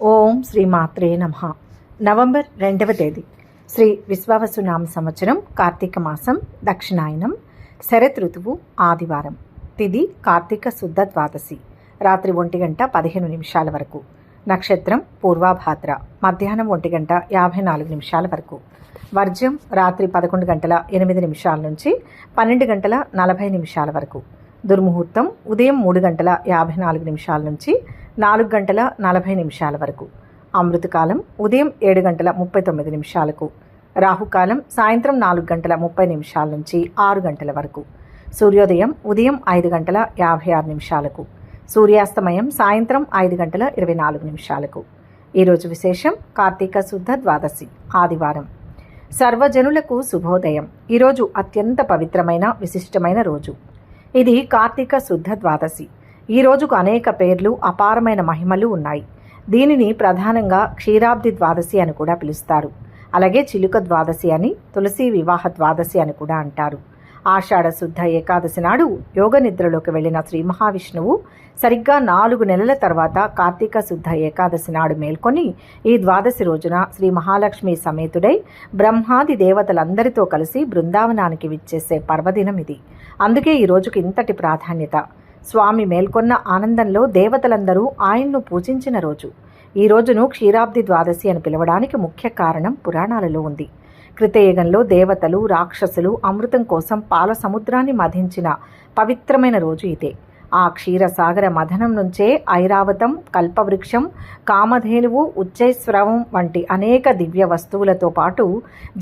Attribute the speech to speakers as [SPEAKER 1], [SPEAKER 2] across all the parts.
[SPEAKER 1] ఓం శ్రీ మాత్రే నమః. నవంబర్ 2వ తేదీ శ్రీ విశ్వావసునామ సంవత్సరం కార్తీక మాసం దక్షిణాయనం శరత్ ఋతువు ఆదివారం. తిథి కార్తీక శుద్ధ ద్వాదశి రాత్రి 1:15 వరకు. నక్షత్రం పూర్వాభాద్ర మధ్యాహ్నం 1:54 వరకు. వర్జ్యం రాత్రి 11:08 నుంచి 12:40 వరకు. దుర్ముహూర్తం ఉదయం 3:54 నుంచి 4:40 వరకు. అమృతకాలం ఉదయం 7:39. రాహుకాలం సాయంత్రం 4:30 నుంచి 6 గంటల వరకు. సూర్యోదయం ఉదయం 5:56. సూర్యాస్తమయం సాయంత్రం 5:24. ఈరోజు విశేషం కార్తీక శుద్ధ ద్వాదశి ఆదివారం. సర్వజనులకు శుభోదయం. ఈరోజు అత్యంత పవిత్రమైన విశిష్టమైన రోజు. ఇది కార్తీక శుద్ధ ద్వాదశి. ఈ రోజుకు అనేక పేర్లు, అపారమైన మహిమలు ఉన్నాయి. దీనిని ప్రధానంగా క్షీరాబ్ది ద్వాదశి అని కూడా పిలుస్తారు. అలాగే చిలుక ద్వాదశి అని, తులసి వివాహ ద్వాదశి అని కూడా అంటారు. ఆషాఢ శుద్ధ ఏకాదశి నాడు యోగ నిద్రలోకి వెళ్లిన శ్రీ మహావిష్ణువు సరిగ్గా 4 నెలల తర్వాత కార్తీక శుద్ధ ఏకాదశి నాడు మేల్కొని ఈ ద్వాదశి రోజున శ్రీ మహాలక్ష్మి సమేతుడై బ్రహ్మాది దేవతలందరితో కలిసి బృందావనానికి విచ్చేసే పర్వదినం ఇది. అందుకే ఈ రోజుకి ఇంతటి ప్రాధాన్యత. స్వామి మేల్కొన్న ఆనందంలో దేవతలందరూ ఆయన్ను పూజించిన రోజు. ఈ రోజును క్షీరాబ్ది ద్వాదశి అని పిలవడానికి ముఖ్య కారణం పురాణాలలో ఉంది. కృతయుగంలో దేవతలు, రాక్షసులు అమృతం కోసం పాల సముద్రాన్ని మధించిన పవిత్రమైన రోజు ఇదే. ఆ క్షీరసాగర మథనం నుంచే ఐరావతం, కల్పవృక్షం, కామధేనువు, ఉచ్చైస్రవం వంటి అనేక దివ్య వస్తువులతో పాటు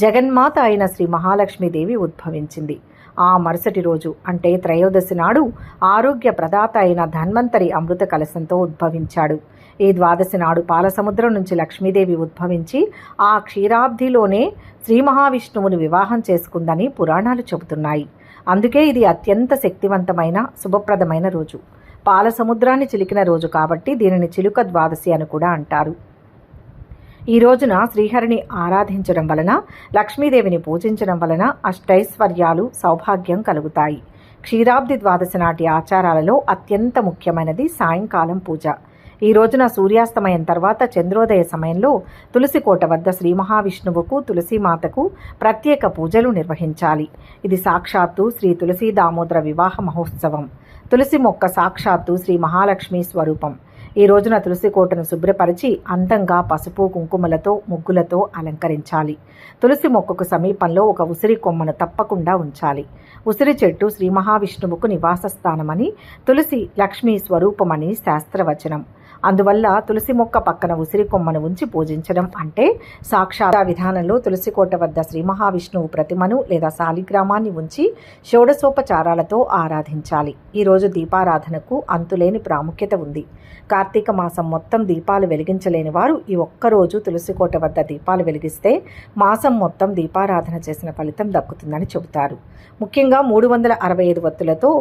[SPEAKER 1] జగన్మాత అయిన శ్రీ మహాలక్ష్మీదేవి ఉద్భవించింది. ఆ మరుసటి రోజు అంటే త్రయోదశి నాడు ఆరోగ్య ప్రదాత అయిన ధన్వంతరి అమృత కలశంతో ఉద్భవించాడు. ఈ ద్వాదశి నాడు పాలసముద్రం నుంచి లక్ష్మీదేవి ఉద్భవించి ఆ క్షీరాబ్దిలోనే శ్రీ మహావిష్ణువుని వివాహం చేసుకుందని పురాణాలు చెబుతున్నాయి. అందుకే ఇది అత్యంత శక్తివంతమైన శుభప్రదమైన రోజు. పాలసముద్రాన్ని చిలికిన రోజు కాబట్టి దీనిని చిలుక ద్వాదశి అని కూడా అంటారు. ఈ రోజున శ్రీహరిని ఆరాధించడం వలన, లక్ష్మీదేవిని పూజించడం వలన అష్టైశ్వర్యాలు, సౌభాగ్యం కలుగుతాయి. క్షీరాబ్ది ద్వాదశి నాటి ఆచారాలలో అత్యంత ముఖ్యమైనది సాయంకాలం పూజ. ఈ రోజున సూర్యాస్తమయం తర్వాత చంద్రోదయ సమయంలో తులసి కోట వద్ద శ్రీ మహావిష్ణువుకు, తులసీమాతకు ప్రత్యేక పూజలు నిర్వహించాలి. ఇది సాక్షాత్తు శ్రీ తులసీ దామోదర వివాహ మహోత్సవం. తులసి మొక్క సాక్షాత్తు శ్రీ మహాలక్ష్మి స్వరూపం. ఈ రోజున తులసి కోటను శుభ్రపరిచి అందంగా పసుపు, కుంకుమలతో, ముగ్గులతో అలంకరించాలి. తులసి మొక్కకు సమీపంలో ఒక ఉసిరి కొమ్మను తప్పకుండా ఉంచాలి. ఉసిరి చెట్టు శ్రీ మహావిష్ణువుకు నివాస స్థానమని, తులసి లక్ష్మీ స్వరూపమని శాస్త్రవచనం. అందువల్ల తులసి మొక్క పక్కన ఉసిరి కొమ్మను ఉంచి పూజించడం అంటే సాక్షాత్ విధానంలో తులసి కోట వద్ద శ్రీ మహావిష్ణువు ప్రతిమను లేదా శాలిగ్రామాన్ని ఉంచి షోడశోపచారాలతో ఆరాధించాలి. ఈరోజు దీపారాధనకు అంతులేని ప్రాముఖ్యత ఉంది. కార్తీక మాసం మొత్తం దీపాలు వెలిగించలేని వారు ఈ ఒక్కరోజు తులసి కోట వద్ద దీపాలు వెలిగిస్తే మాసం మొత్తం దీపారాధన చేసిన ఫలితం దక్కుతుందని చెబుతారు. ముఖ్యంగా 365 వత్తులతో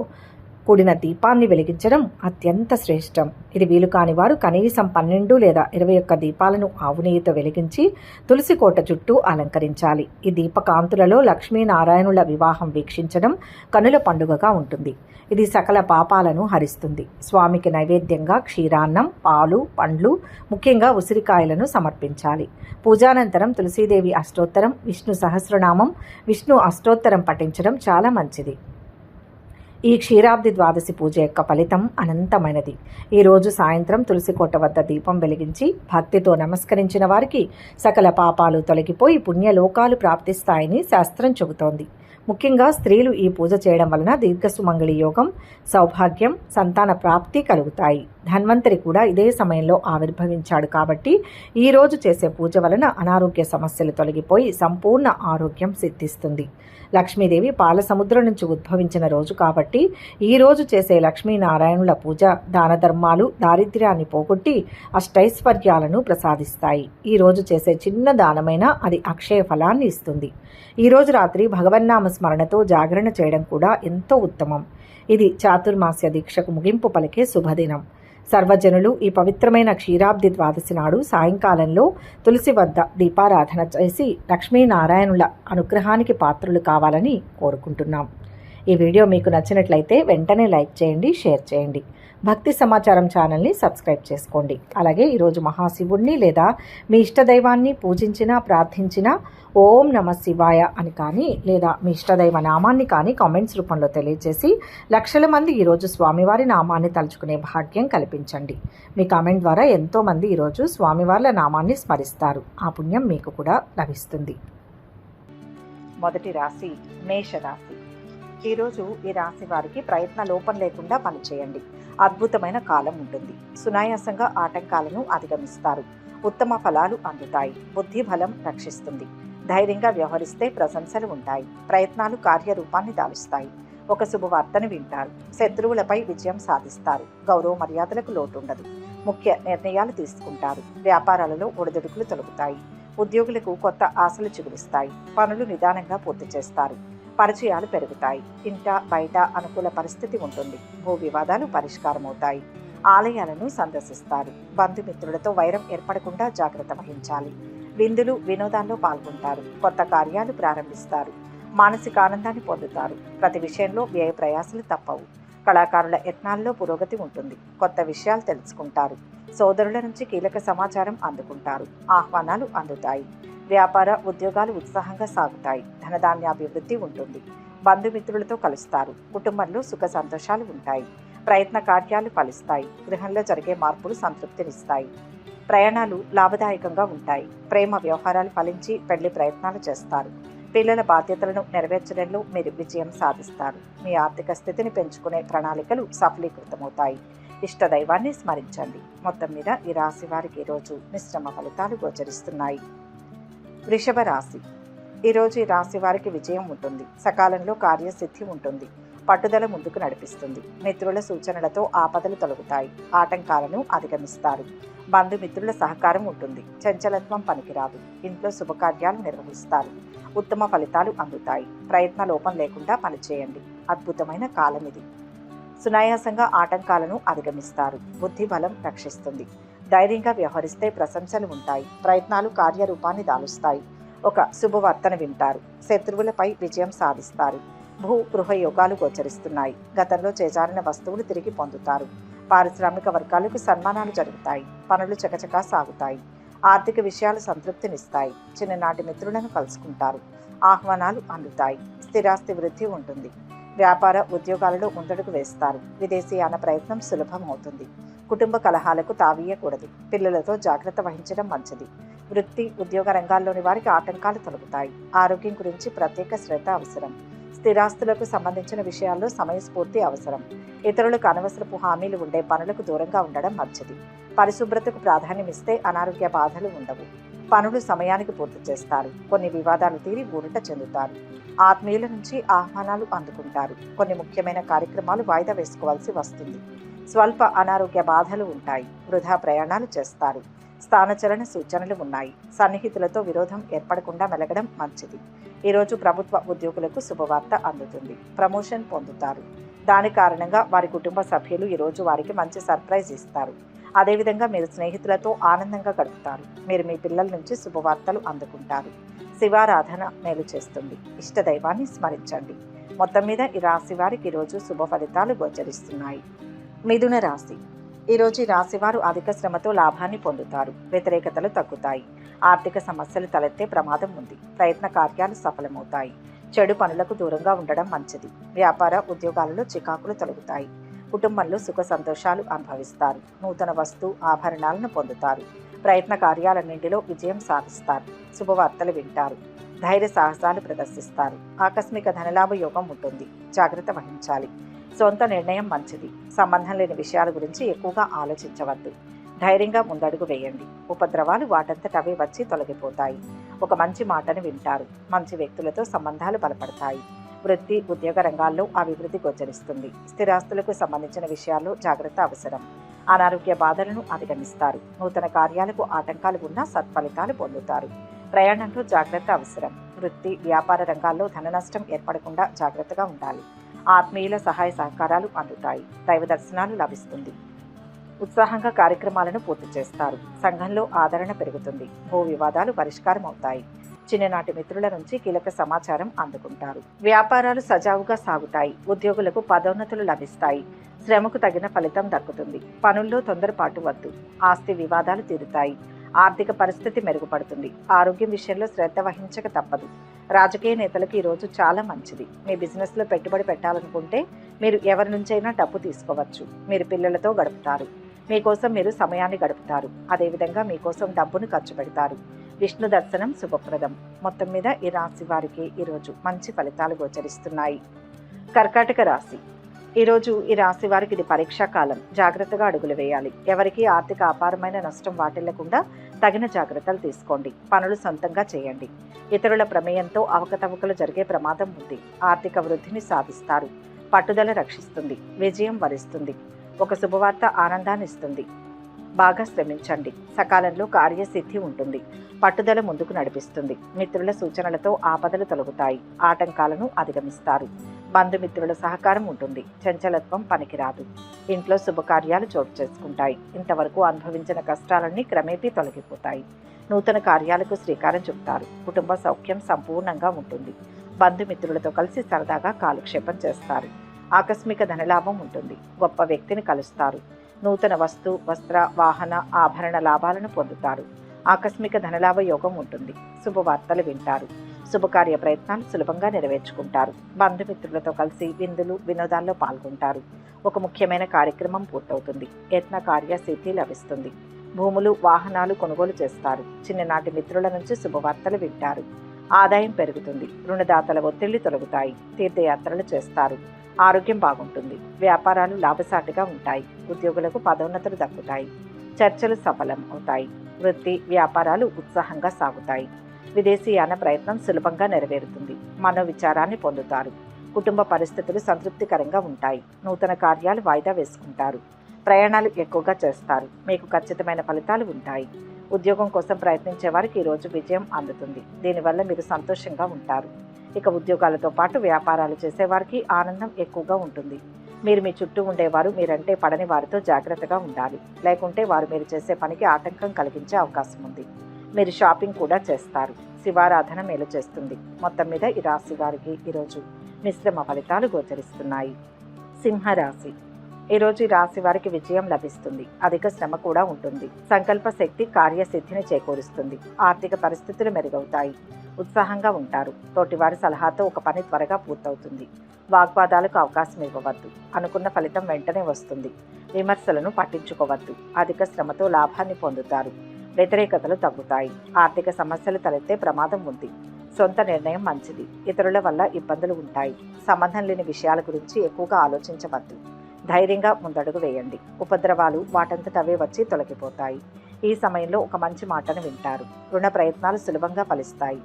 [SPEAKER 1] కూడిన దీపాన్ని వెలిగించడం అత్యంత శ్రేష్టం. ఇది వీలు కాని వారు కనీసం 12 లేదా 21 దీపాలను ఆవు నెయ్యితో వెలిగించి తులసి కోట చుట్టూ అలంకరించాలి. ఈ దీపకాంతులలో లక్ష్మీనారాయణుల వివాహం వీక్షించడం కనుల పండుగగా ఉంటుంది. ఇది సకల పాపాలను హరిస్తుంది. స్వామికి నైవేద్యంగా క్షీరాన్నం, పాలు, పండ్లు, ముఖ్యంగా ఉసిరికాయలను సమర్పించాలి. పూజానంతరం తులసీదేవి అష్టోత్తరం, విష్ణు సహస్రనామం, విష్ణు అష్టోత్తరం పఠించడం చాలా మంచిది. ఈ క్షీరాబ్ది ద్వాదశి పూజ యొక్క ఫలితం అనంతమైనది. ఈరోజు సాయంత్రం తులసి కోట వద్ద దీపం వెలిగించి భక్తితో నమస్కరించిన వారికి సకల పాపాలు తొలగిపోయి పుణ్యలోకాలు ప్రాప్తిస్తాయని శాస్త్రం చెబుతోంది. ముఖ్యంగా స్త్రీలు ఈ పూజ చేయడం వలన దీర్ఘసుమంగళి యోగం, సౌభాగ్యం, సంతాన ప్రాప్తి కలుగుతాయి. ధన్వంతరి కూడా ఇదే సమయంలో ఆవిర్భవించాడు కాబట్టి ఈ రోజు చేసే పూజ వలన అనారోగ్య సమస్యలు తొలగిపోయి సంపూర్ణ ఆరోగ్యం సిద్ధిస్తుంది. లక్ష్మీదేవి పాల సముద్రం నుంచి ఉద్భవించిన రోజు కాబట్టి ఈ రోజు చేసే లక్ష్మీనారాయణుల పూజ దాన ధర్మాలు దారిద్ర్యాన్ని పోగొట్టి అష్టైశ్వర్యాలను ప్రసాదిస్తాయి. ఈ రోజు చేసే చిన్న దానమైనా అది అక్షయ ఫలాన్ని ఇస్తుంది. ఈ రోజు రాత్రి భగవన్నామ స్మరణతో జాగరణ చేయడం కూడా ఎంతో ఉత్తమం. ఇది చాతుర్మాస్య దీక్షకు ముగింపు పలికే శుభదినం. సర్వజనులు ఈ పవిత్రమైన క్షీరాబ్ది ద్వాదశి నాడు సాయంకాలంలో తులసి వద్ద దీపారాధన చేసి లక్ష్మీనారాయణుల అనుగ్రహానికి పాత్రులు కావాలని కోరుకుంటున్నాం. ఈ వీడియో మీకు నచ్చినట్లయితే వెంటనే లైక్ చేయండి, షేర్ చేయండి. భక్తి సమాచారం ఛానల్ని సబ్స్క్రైబ్ చేసుకోండి. అలాగే ఈరోజు మహాశివుణ్ణి లేదా మీ ఇష్టదైవాన్ని పూజించినా ప్రార్థించినా ఓం నమ శివాయ అని కానీ లేదా మీ ఇష్టదైవ నామాన్ని కానీ కామెంట్స్ రూపంలో తెలియజేసి లక్షల మంది ఈరోజు స్వామివారి నామాన్ని తలుచుకునే భాగ్యం కల్పించండి. మీ కామెంట్ ద్వారా ఎంతోమంది ఈరోజు స్వామివార్ల నామాన్ని స్మరిస్తారు. ఆ పుణ్యం మీకు కూడా లభిస్తుంది. మొదటి రాశి మేషరాశి. ఈరోజు ఈ రాశి వారికి ప్రయత్న లోపం లేకుండా పనిచేయండి. అద్భుతమైన కాలం ఉంటుంది. సునాయాసంగా ఆటంకాలను అధిగమిస్తారు. ఉత్తమ ఫలాలు అందుతాయి. బుద్ధి బలం రక్షిస్తుంది. ధైర్యంగా వ్యవహరిస్తే ప్రశంసలు ఉంటాయి. ప్రయత్నాలు కార్యరూపాన్ని దాలుస్తాయి. ఒక శుభవార్తను వింటారు. శత్రువులపై విజయం సాధిస్తారు. గౌరవ మర్యాదలకు లోటుండదు. ముఖ్య నిర్ణయాలు తీసుకుంటారు. వ్యాపారాలలో ఒడిదుడుకులు తొలగుతాయి. ఉద్యోగులకు కొత్త ఆశలు చిగురిస్తాయి. పనులు నిదానంగా పూర్తి చేస్తారు. పరిచయాలు పెరుగుతాయి. ఇంట బయట అనుకూల పరిస్థితి ఉంటుంది. భూ వివాదాలు పరిష్కారమవుతాయి. ఆలయాలను సందర్శిస్తారు. బంధుమిత్రులతో వైరం ఏర్పడకుండా జాగ్రత్త వహించాలి. విందులు వినోదాల్లో పాల్గొంటారు. కొత్త కార్యాలు ప్రారంభిస్తారు. మానసిక ఆనందాన్ని పొందుతారు. ప్రతి విషయంలో వ్యయ ప్రయాసాలు తప్పవు. కళాకారుల యత్నాల్లో పురోగతి ఉంటుంది. కొత్త విషయాలు తెలుసుకుంటారు. సోదరుల నుంచి కీలక సమాచారం అందుకుంటారు. ఆహ్వానాలు అందుతాయి. వ్యాపార ఉద్యోగాలు ఉత్సాహంగా సాగుతాయి. ధనధాన్యాభివృద్ధి ఉంటుంది. బంధుమిత్రులతో కలుస్తారు. కుటుంబంలో సుఖ సంతోషాలు ఉంటాయి. ప్రయత్న కార్యాలు ఫలిస్తాయి. గృహంలో జరిగే మార్పులు సంతృప్తినిస్తాయి. ప్రయాణాలు లాభదాయకంగా ఉంటాయి. ప్రేమ వ్యవహారాలు ఫలించి పెళ్లి ప్రయత్నాలు చేస్తారు. పిల్లల బాధ్యతలను నెరవేర్చడంలో మీరు విజయం సాధిస్తారు. మీ ఆర్థిక స్థితిని పెంచుకునే ప్రణాళికలు సఫలీకృతమవుతాయి. ఇష్టదైవాన్ని స్మరించండి. మొత్తం మీద ఈ రాశి వారికి ఈరోజు మిశ్రమ ఫలితాలు గోచరిస్తున్నాయి. వృషభ రాశి. ఈరోజు ఈ రాశి వారికి విజయం ఉంటుంది. సకాలంలో కార్యసిద్ధి ఉంటుంది. పట్టుదల ముందుకు నడిపిస్తుంది. మిత్రుల సూచనలతో ఆపదలు తొలగుతాయి. ఆటంకాలను అధిగమిస్తారు. బంధుమిత్రుల సహకారం ఉంటుంది. చంచలత్వం పనికిరాదు. ఇంట్లో శుభకార్యాలు నిర్వహిస్తారు. ఉత్తమ ఫలితాలు అందుతాయి. ప్రయత్న లోపం లేకుండా పనిచేయండి. అద్భుతమైన కాలం ఇది. సునాయాసంగా ఆటంకాలను అధిగమిస్తారు. బుద్ధి బలం రక్షిస్తుంది. ధైర్యంగా వ్యవహరిస్తే ప్రశంసలు ఉంటాయి. ప్రయత్నాలు కార్యరూపాన్ని దాలుస్తాయి. ఒక శుభవార్తను వింటారు. శత్రువులపై విజయం సాధిస్తారు. భూ గృహ యోగాలు గోచరిస్తున్నాయి. గతంలో చేజారిన వస్తువులు తిరిగి పొందుతారు. పారిశ్రామిక వర్గాలకు సన్మానాలు జరుగుతాయి. పనులు చకచకా సాగుతాయి. ఆర్థిక విషయాలు సంతృప్తినిస్తాయి. చిన్ననాటి మిత్రులను కలుసుకుంటారు. ఆహ్వానాలు అందుతాయి. స్థిరాస్తి వృద్ధి ఉంటుంది. వ్యాపార ఉద్యోగాలలో ముందడుగు వేస్తారు. విదేశీయాన ప్రయత్నం సులభమవుతుంది. కుటుంబ కలహాలకు తావీయకూడదు. పిల్లలతో జాగ్రత్త వహించడం మంచిది. వృత్తి ఉద్యోగ రంగాల్లోని వారికి ఆటంకాలు తొలగుతాయి. ఆరోగ్యం గురించి ప్రత్యేక శ్రద్ధ అవసరం. స్థిరాస్తులకు సంబంధించిన విషయాల్లో సమయస్ఫూర్తి అవసరం. ఇతరులకు అనవసరపు హామీలు ఉండే పనులకు దూరంగా ఉండడం మంచిది. పరిశుభ్రతకు ప్రాధాన్యమిస్తే అనారోగ్య బాధలు ఉండవు. పనులు సమయానికి పూర్తి చేస్తారు. కొన్ని వివాదాలు తీరి ఊరట చెందుతారు. ఆత్మీయుల నుంచి ఆహ్వానాలు అందుకుంటారు. కొన్ని ముఖ్యమైన కార్యక్రమాలు వాయిదా వేసుకోవాల్సి వస్తుంది. స్వల్ప అనారోగ్య బాధలు ఉంటాయి. వృధా ప్రయాణాలు చేస్తారు. స్థానచలన సూచనలు ఉన్నాయి. సన్నిహితులతో విరోధం ఏర్పడకుండా మెలగడం మంచిది. ఈరోజు ప్రభుత్వ ఉద్యోగులకు శుభవార్త అందుతుంది. ప్రమోషన్ పొందుతారు. దాని కారణంగా వారి కుటుంబ సభ్యులు ఈరోజు వారికి మంచి సర్ప్రైజ్ ఇస్తారు. అదేవిధంగా మీరు స్నేహితులతో ఆనందంగా గడుపుతారు. మీరు మీ పిల్లల నుంచి శుభవార్తలు అందుకుంటారు. శివారాధన మేలు చేస్తుంది. ఇష్టదైవాన్ని స్మరించండి. మొత్తం మీద ఈ రాశి వారికి ఈరోజు శుభ ఫలితాలు గోచరిస్తున్నాయి. మిథున రాశి. ఈరోజు ఈ రాశివారు అధిక శ్రమతో లాభాన్ని పొందుతారు. వ్యతిరేకతలు తగ్గుతాయి. ఆర్థిక సమస్యలు తలెత్తే ప్రమాదం ఉంది. ప్రయత్న కార్యాలు సఫలమవుతాయి. చెడు పనులకు దూరంగా ఉండడం మంచిది. వ్యాపార ఉద్యోగాలలో చికాకులు తొలగుతాయి. కుటుంబంలో సుఖ సంతోషాలు అనుభవిస్తారు. నూతన వస్తు ఆభరణాలను పొందుతారు. ప్రయత్న కార్యాలన్నింటిలో విజయం సాధిస్తారు. శుభవార్తలు వింటారు. ధైర్య సాహసాలు ప్రదర్శిస్తారు. ఆకస్మిక ధనలాభ యోగం ఉంటుంది. జాగ్రత్త వహించాలి. సొంత నిర్ణయం మంచిది. సంబంధం లేని విషయాల గురించి ఎక్కువగా ఆలోచించవద్దు. ధైర్యంగా ముందడుగు వేయండి. ఉపద్రవాలు వాటంతట అవే వచ్చి తొలగిపోతాయి. ఒక మంచి మాటను వింటారు. మంచి వ్యక్తులతో సంబంధాలు బలపడతాయి. వృత్తి ఉద్యోగ రంగాల్లో అభివృద్ధి గోచరిస్తుంది. స్థిరాస్తులకు సంబంధించిన విషయాల్లో జాగ్రత్త అవసరం. అనారోగ్య బాధలను అధిగమిస్తారు. నూతన కార్యాలకు ఆటంకాలు ఉన్నా సత్ఫలితాలు పొందుతారు. ప్రయాణంలో జాగ్రత్త అవసరం. వృత్తి వ్యాపార రంగాల్లో ధన నష్టం ఏర్పడకుండా జాగ్రత్తగా ఉండాలి. ఆత్మీయుల సహాయ సహకారాలు అందుతాయి. దైవ దర్శనాలు లభిస్తుంది. ఉత్సాహంగా కార్యక్రమాలను పూర్తి చేస్తారు. సంఘంలో ఆదరణ పెరుగుతుంది. భూ వివాదాలు పరిష్కారం అవుతాయి. చిన్ననాటి మిత్రుల నుంచి కీలక సమాచారం అందుకుంటారు. వ్యాపారాలు సజావుగా సాగుతాయి. ఉద్యోగులకు పదోన్నతులు లభిస్తాయి. శ్రమకు తగిన ఫలితం దక్కుతుంది. పనుల్లో తొందరపాటు వద్దు. ఆస్తి వివాదాలు తీరుతాయి. ఆర్థిక పరిస్థితి మెరుగుపడుతుంది. ఆరోగ్యం విషయంలో శ్రద్ధ వహించక తప్పదు. రాజకీయ నేతలకు ఈరోజు చాలా మంచిది. మీ బిజినెస్లో పెట్టుబడి పెట్టాలనుకుంటే మీరు ఎవరి నుంచైనా డబ్బు తీసుకోవచ్చు. మీరు పిల్లలతో గడుపుతారు. మీకోసం మీరు సమయాన్ని గడుపుతారు. అదేవిధంగా మీకోసం డబ్బును ఖర్చు పెడతారు. విష్ణు దర్శనం శుభప్రదం. మొత్తం మీద ఈ రాశి వారికి ఈరోజు మంచి ఫలితాలు గోచరిస్తున్నాయి. కర్కాటక రాశి. ఈరోజు ఈ రాశి వారికి ఇది పరీక్షా కాలం. జాగ్రత్తగా అడుగులు వేయాలి. ఎవరికి ఆర్థిక అపారమైన నష్టం వాటిల్లకుండా తగిన జాగ్రత్తలు తీసుకోండి. పనులు సొంతంగా చేయండి. ఇతరుల ప్రమేయంతో అవకతవకలు జరిగే ప్రమాదం ఉంది. ఆర్థిక వృద్ధిని సాధిస్తారు. పట్టుదల రక్షిస్తుంది. విజయం వరిస్తుంది. ఒక శుభవార్త ఆనందాన్ని ఇస్తుంది. బాగా శ్రమించండి. సకాలంలో కార్యసిద్ధి ఉంటుంది. పట్టుదల ముందుకు నడిపిస్తుంది. మిత్రుల సూచనలతో ఆపదలు తొలగుతాయి. ఆటంకాలను అధిగమిస్తారు. బంధుమిత్రుల సహకారం ఉంటుంది. చంచలత్వం పనికిరాదు. ఇంట్లో శుభకార్యాలు చోటు చేసుకుంటాయి. ఇంతవరకు అనుభవించిన కష్టాలన్నీ క్రమేపీ తొలగిపోతాయి. నూతన కార్యాలకు శ్రీకారం చుడతారు. కుటుంబ సౌఖ్యం సంపూర్ణంగా ఉంటుంది. బంధుమిత్రులతో కలిసి సరదాగా కాలక్షేపం చేస్తారు. ఆకస్మిక ధనలాభం ఉంటుంది. గొప్ప వ్యక్తిని కలుస్తారు. నూతన వస్తు, వస్త్ర, వాహన, ఆభరణ లాభాలను పొందుతారు. ఆకస్మిక ధనలాభ యోగం ఉంటుంది. శుభవార్తలు వింటారు. శుభకార్య ప్రయత్నాలు సులభంగా నెరవేర్చుకుంటారు. బంధుమిత్రులతో కలిసి విందులు, వినోదాల్లో పాల్గొంటారు. ఒక ముఖ్యమైన కార్యక్రమం పూర్తవుతుంది. యత్న కార్యసిద్ధి లభిస్తుంది. భూములు, వాహనాలు కొనుగోలు చేస్తారు. చిన్ననాటి మిత్రుల నుంచి శుభవార్తలు వింటారు. ఆదాయం పెరుగుతుంది. రుణదాతల ఒత్తిళ్లు తొలగుతాయి. తీర్థయాత్రలు చేస్తారు. ఆరోగ్యం బాగుంటుంది. వ్యాపారాలు లాభసాటిగా ఉంటాయి. ఉద్యోగులకు పదోన్నతులు దక్కుతాయి. చర్చలు సఫలం అవుతాయి. వృత్తి, వ్యాపారాలు ఉత్సాహంగా సాగుతాయి. విదేశీయాన ప్రయత్నం సులభంగా నెరవేరుతుంది. మనోవిచారాన్ని పొందుతారు. కుటుంబ పరిస్థితులు సంతృప్తికరంగా ఉంటాయి. నూతన కార్యాలు వాయిదా వేసుకుంటారు. ప్రయాణాలు ఎక్కువగా చేస్తారు. మీకు ఖచ్చితమైన ఫలితాలు ఉంటాయి. ఉద్యోగం కోసం ప్రయత్నించే వారికి ఈరోజు విజయం అందుతుంది. దీనివల్ల మీరు సంతోషంగా ఉంటారు. ఇక ఉద్యోగాలతో పాటు వ్యాపారాలు చేసేవారికి ఆనందం ఎక్కువగా ఉంటుంది. మీరు మీ చుట్టూ ఉండేవారు మీరంటే పడని వారితో జాగ్రత్తగా ఉండాలి. లేకుంటే వారు మీరు చేసే పనికి ఆటంకం కలిగించే అవకాశం ఉంది. మీరు షాపింగ్ కూడా చేస్తారు. శివారాధన మేలు చేస్తుంది. మొత్తం మీద ఈ రాశి వారికి ఈరోజు మిశ్రమ ఫలితాలు గోచరిస్తున్నాయి. సింహరాశి. ఈరోజు ఈ రాశి వారికి విజయం లభిస్తుంది. అధిక శ్రమ కూడా ఉంటుంది. సంకల్ప శక్తి కార్యసిద్ధిని చేకూరుస్తుంది. ఆర్థిక పరిస్థితులు మెరుగవుతాయి. ఉత్సాహంగా ఉంటారు. తోటివారి సలహాతో ఒక పని త్వరగా పూర్తవుతుంది. వాగ్వాదాలకు అవకాశం ఇవ్వవద్దు. అనుకున్న ఫలితం వెంటనే వస్తుంది. విమర్శలను పట్టించుకోవద్దు. అధిక శ్రమతో లాభాన్ని పొందుతారు. వ్యతిరేకతలు తగ్గుతాయి. ఆర్థిక సమస్యలు తలెత్తే ప్రమాదం ఉంది. సొంత నిర్ణయం మంచిది. ఇతరుల వల్ల ఇబ్బందులు ఉంటాయి. సంబంధం లేని విషయాల గురించి ఎక్కువగా ఆలోచించవద్దు. ధైర్యంగా ముందడుగు వేయండి. ఉపద్రవాలు వాటంతటవే వచ్చి తొలగిపోతాయి. ఈ సమయంలో ఒక మంచి మాటను వింటారు. రుణ ప్రయత్నాలు సులభంగా ఫలిస్తాయి.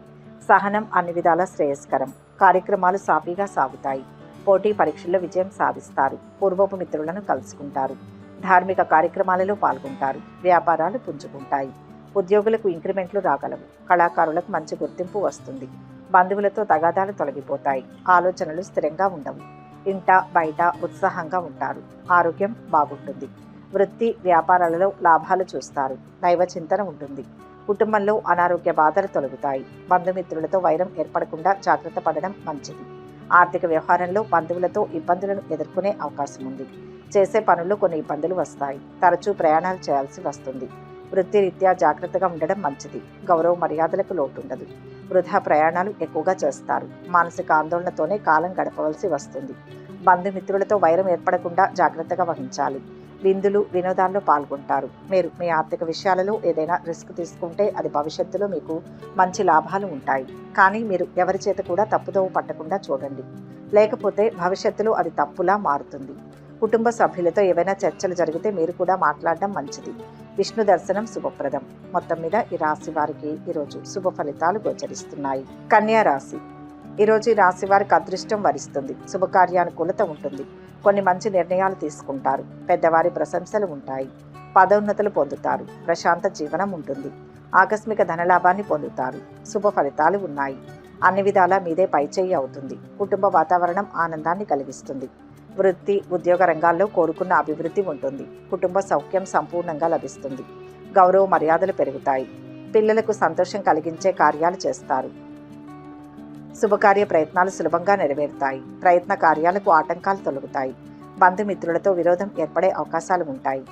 [SPEAKER 1] సహనం అన్ని విధాల శ్రేయస్కరం. కార్యక్రమాలు సాఫీగా సాగుతాయి. పోటీ పరీక్షల్లో విజయం సాధిస్తారు. పూర్వపు మిత్రులను కలుసుకుంటారు. ధార్మిక కార్యక్రమాలలో పాల్గొంటారు. వ్యాపారాలు పుంజుకుంటాయి. ఉద్యోగులకు ఇంక్రిమెంట్లు రాగలవు. కళాకారులకు మంచి గుర్తింపు వస్తుంది. బంధువులతో తగాదాలు తొలగిపోతాయి. ఆలోచనలు స్థిరంగా ఉండవు. ఇంట బయట ఉత్సాహంగా ఉంటారు. ఆరోగ్యం బాగుంటుంది. వృత్తి, వ్యాపారాలలో లాభాలు చూస్తారు. దైవ చింతన ఉంటుంది. కుటుంబంలో అనారోగ్య బాధలు తొలగుతాయి. బంధుమిత్రులతో వైరం ఏర్పడకుండా జాగ్రత్త పడడం మంచిది. ఆర్థిక వ్యవహారంలో బంధువులతో ఇబ్బందులను ఎదుర్కొనే అవకాశం ఉంది. చేసే పనుల్లో కొన్ని ఇబ్బందులు వస్తాయి. తరచూ ప్రయాణాలు చేయాల్సి వస్తుంది. వృత్తిరీత్యా జాగ్రత్తగా ఉండడం మంచిది. గౌరవ మర్యాదలకు లోటుండదు. వృధా ప్రయాణాలు ఎక్కువగా చేస్తారు. మానసిక ఆందోళనతోనే కాలం గడపవలసి వస్తుంది. బంధుమిత్రులతో వైరం ఏర్పడకుండా జాగ్రత్తగా వహించాలి. విందులు, వినోదాల్లో పాల్గొంటారు. మీరు మీ ఆర్థిక విషయాలలో ఏదైనా రిస్క్ తీసుకుంటే అది భవిష్యత్తులో మీకు మంచి లాభాలు ఉంటాయి. కానీ మీరు ఎవరి చేత కూడా తప్పుదోవ పట్టకుండా చూడండి. లేకపోతే భవిష్యత్తులో అది తప్పులా మారుతుంది. కుటుంబ సభ్యులతో ఏవైనా చర్చలు జరిగితే మీరు కూడా మాట్లాడడం మంచిది. విష్ణు దర్శనం శుభప్రదం. మొత్తం మీద ఈ రాశి వారికి ఈరోజు శుభ ఫలితాలు గోచరిస్తున్నాయి. కన్యా రాశి. ఈరోజు ఈ రాశి వారికి అదృష్టం వరిస్తుంది. శుభకార్యానుకూలత ఉంటుంది. కొన్ని మంచి నిర్ణయాలు తీసుకుంటారు. పెద్దవారి ప్రశంసలు ఉంటాయి. పదోన్నతులు పొందుతారు. ప్రశాంత జీవనం ఉంటుంది. ఆకస్మిక ధనలాభాన్ని పొందుతారు. శుభ ఫలితాలు ఉన్నాయి. అన్ని విధాలా మీదే పైచేయి అవుతుంది. కుటుంబ వాతావరణం ఆనందాన్ని కలిగిస్తుంది. వృత్తి, ఉద్యోగ రంగాల్లో కోరుకున్న అభివృద్ధి ఉంటుంది. కుటుంబ సౌఖ్యం సంపూర్ణంగా లభిస్తుంది. గౌరవ మర్యాదలు పెరుగుతాయి. పిల్లలకు సంతోషం కలిగించే కార్యాలు చేస్తారు. శుభకార్య ప్రయత్నాలు సులభంగా నెరవేరుతాయి. ప్రయత్న కార్యాలకు ఆటంకాలు తొలగుతాయి. బంధుమిత్రులతో విరోధం ఏర్పడే అవకాశాలు ఉంటాయి.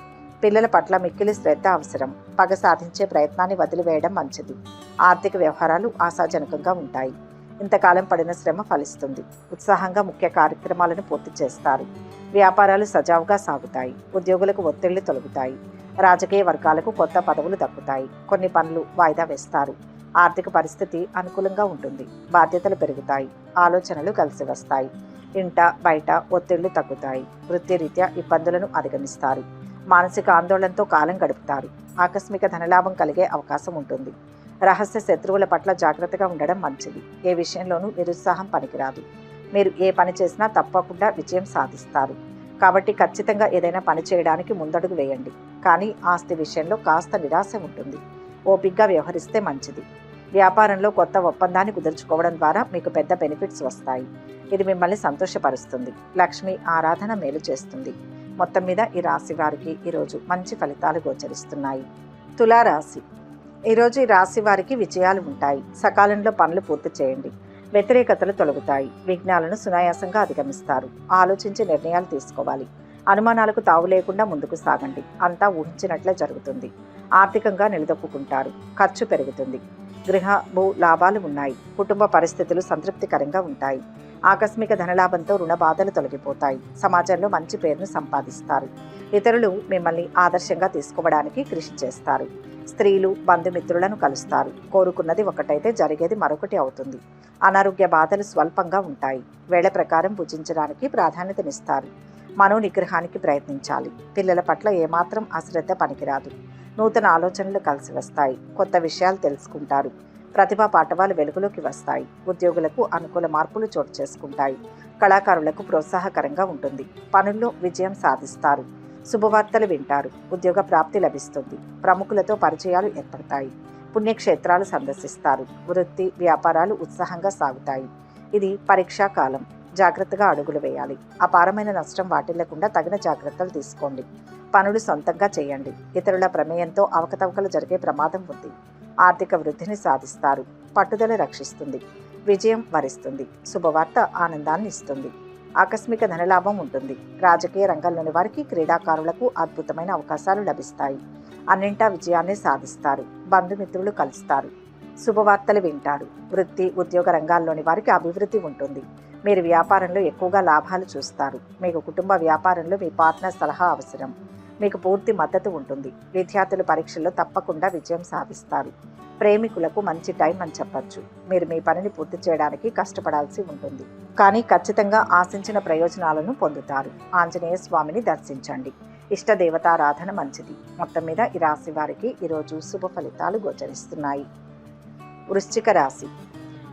[SPEAKER 1] పిల్లల పట్ల మిక్కిలి శ్రద్ధ అవసరం. పగ సాధించే ప్రయత్నాన్ని వదిలివేయడం మంచిది. ఆర్థిక వ్యవహారాలు ఆశాజనకంగా ఉంటాయి. ఇంతకాలం పడిన శ్రమ ఫలిస్తుంది. ఉత్సాహంగా ముఖ్య కార్యక్రమాలను పూర్తి చేస్తారు. వ్యాపారాలు సజావుగా సాగుతాయి. ఉద్యోగులకు ఒత్తిళ్లు తొలగుతాయి. రాజకీయ వర్గాలకు కొత్త పదవులు దక్కుతాయి. కొన్ని పనులు వాయిదా వేస్తారు. ఆర్థిక పరిస్థితి అనుకూలంగా ఉంటుంది. బాధ్యతలు పెరుగుతాయి. ఆలోచనలు కలిసి వస్తాయి. ఇంట బయట ఒత్తిళ్లు తగ్గుతాయి. వృత్తిరీత్యా ఇబ్బందులను అధిగమిస్తారు. మానసిక ఆందోళనతో కాలం గడుపుతారు. ఆకస్మిక ధనలాభం కలిగే అవకాశం ఉంటుంది. రహస్య శత్రువుల పట్ల జాగ్రత్తగా ఉండడం మంచిది. ఏ విషయంలోనూ నిరుత్సాహం పనికిరాదు. మీరు ఏ పని చేసినా తప్పకుండా విజయం సాధిస్తారు. కాబట్టి ఖచ్చితంగా ఏదైనా పని చేయడానికి ముందడుగు వేయండి. కానీ ఆస్తి విషయంలో కాస్త నిరాశ ఉంటుంది. ఓపికగా వ్యవహరిస్తే మంచిది. వ్యాపారంలో కొత్త ఒప్పందాన్ని కుదుర్చుకోవడం ద్వారా మీకు పెద్ద బెనిఫిట్స్ వస్తాయి. ఇది మిమ్మల్ని సంతోషపరుస్తుంది. లక్ష్మి ఆరాధన మేలు చేస్తుంది. మొత్తం మీద ఈ రాశి వారికి ఈరోజు మంచి ఫలితాలు గోచరిస్తున్నాయి. తులారాశి. ఈరోజు ఈ రాశి వారికి విజయాలు ఉంటాయి. సకాలంలో పనులు పూర్తి చేయండి. వ్యతిరేకతలు తొలగుతాయి. విఘ్నాలను సునాయాసంగా అధిగమిస్తారు. ఆలోచించి నిర్ణయాలు తీసుకోవాలి. అనుమానాలకు తావు లేకుండా ముందుకు సాగండి. అంతా ఊహించినట్లే జరుగుతుంది. ఆర్థికంగా నిలదొక్కుంటారు. ఖర్చు పెరుగుతుంది. గృహ భూ లాభాలు ఉన్నాయి. కుటుంబ పరిస్థితులు సంతృప్తికరంగా ఉంటాయి. ఆకస్మిక ధనలాభంతో రుణ బాధలు తొలగిపోతాయి. సమాజంలో మంచి పేరును సంపాదిస్తారు. ఇతరులు మిమ్మల్ని ఆదర్శంగా తీసుకోవడానికి కృషి చేస్తారు. స్త్రీలు బంధుమిత్రులను కలుస్తారు. కోరుకున్నది ఒకటైతే జరిగేది మరొకటి అవుతుంది. అనారోగ్య బాధలు స్వల్పంగా ఉంటాయి. వేళ ప్రకారం భుజించడానికి ప్రాధాన్యతనిస్తారు. మనోనిగ్రహానికి ప్రయత్నించాలి. పిల్లల పట్ల ఏమాత్రం అశ్రద్ధ పనికిరాదు. నూతన ఆలోచనలు కలిసి వస్తాయి. కొత్త విషయాలు తెలుసుకుంటారు. ప్రతిభా పాఠవాలు వెలుగులోకి వస్తాయి. ఉద్యోగులకు అనుకూల మార్పులు చోటు చేసుకుంటాయి. కళాకారులకు ప్రోత్సాహకరంగా ఉంటుంది. పనుల్లో విజయం సాధిస్తారు. శుభవార్తలు వింటారు. ఉద్యోగ ప్రాప్తి లభిస్తుంది. ప్రముఖులతో పరిచయాలు ఏర్పడతాయి. పుణ్యక్షేత్రాలు సందర్శిస్తారు. వృత్తి వ్యాపారాలు ఉత్సాహంగా సాగుతాయి. ఇది పరీక్షా కాలం. జాగ్రత్తగా అడుగులు వేయాలి. అపారమైన నష్టం వాటిల్లకుండా తగిన జాగ్రత్తలు తీసుకోండి. పనులు సొంతంగా చేయండి. ఇతరుల ప్రమేయంతో అవకతవకలు జరిగే ప్రమాదం ఉంది. ఆర్థిక వృద్ధిని సాధిస్తారు. పట్టుదల రక్షిస్తుంది. విజయం వరిస్తుంది. శుభవార్త ఆనందాన్ని ఇస్తుంది. ఆకస్మిక ధనలాభం ఉంటుంది. రాజకీయ రంగంలోని వారికి క్రీడాకారులకు అద్భుతమైన అవకాశాలు లభిస్తాయి. అన్నింటా విజయాన్ని సాధిస్తారు. బంధుమిత్రులు కలుస్తారు. శుభవార్తలు వింటారు. వృత్తి ఉద్యోగ రంగాల్లోని వారికి అభివృద్ధి ఉంటుంది. మీరు వ్యాపారంలో ఎక్కువగా లాభాలు చూస్తారు. మీకు కుటుంబ వ్యాపారంలో మీ పార్ట్నర్ సలహా అవసరం. మీకు పూర్తి మద్దతు ఉంటుంది. విద్యార్థులు పరీక్షల్లో తప్పకుండా విజయం సాధిస్తారు. ప్రేమికులకు మంచి టైం అని చెప్పచ్చు. మీరు మీ పనిని పూర్తి చేయడానికి కష్టపడాల్సి ఉంటుంది. కానీ ఖచ్చితంగా ఆశించిన ప్రయోజనాలను పొందుతారు. ఆంజనేయ స్వామిని దర్శించండి. ఇష్ట దేవతారాధన మంచిది. మొత్తం మీద ఈ రాశి వారికి ఈరోజు శుభ ఫలితాలు గోచరిస్తున్నాయి. వృశ్చిక రాశి.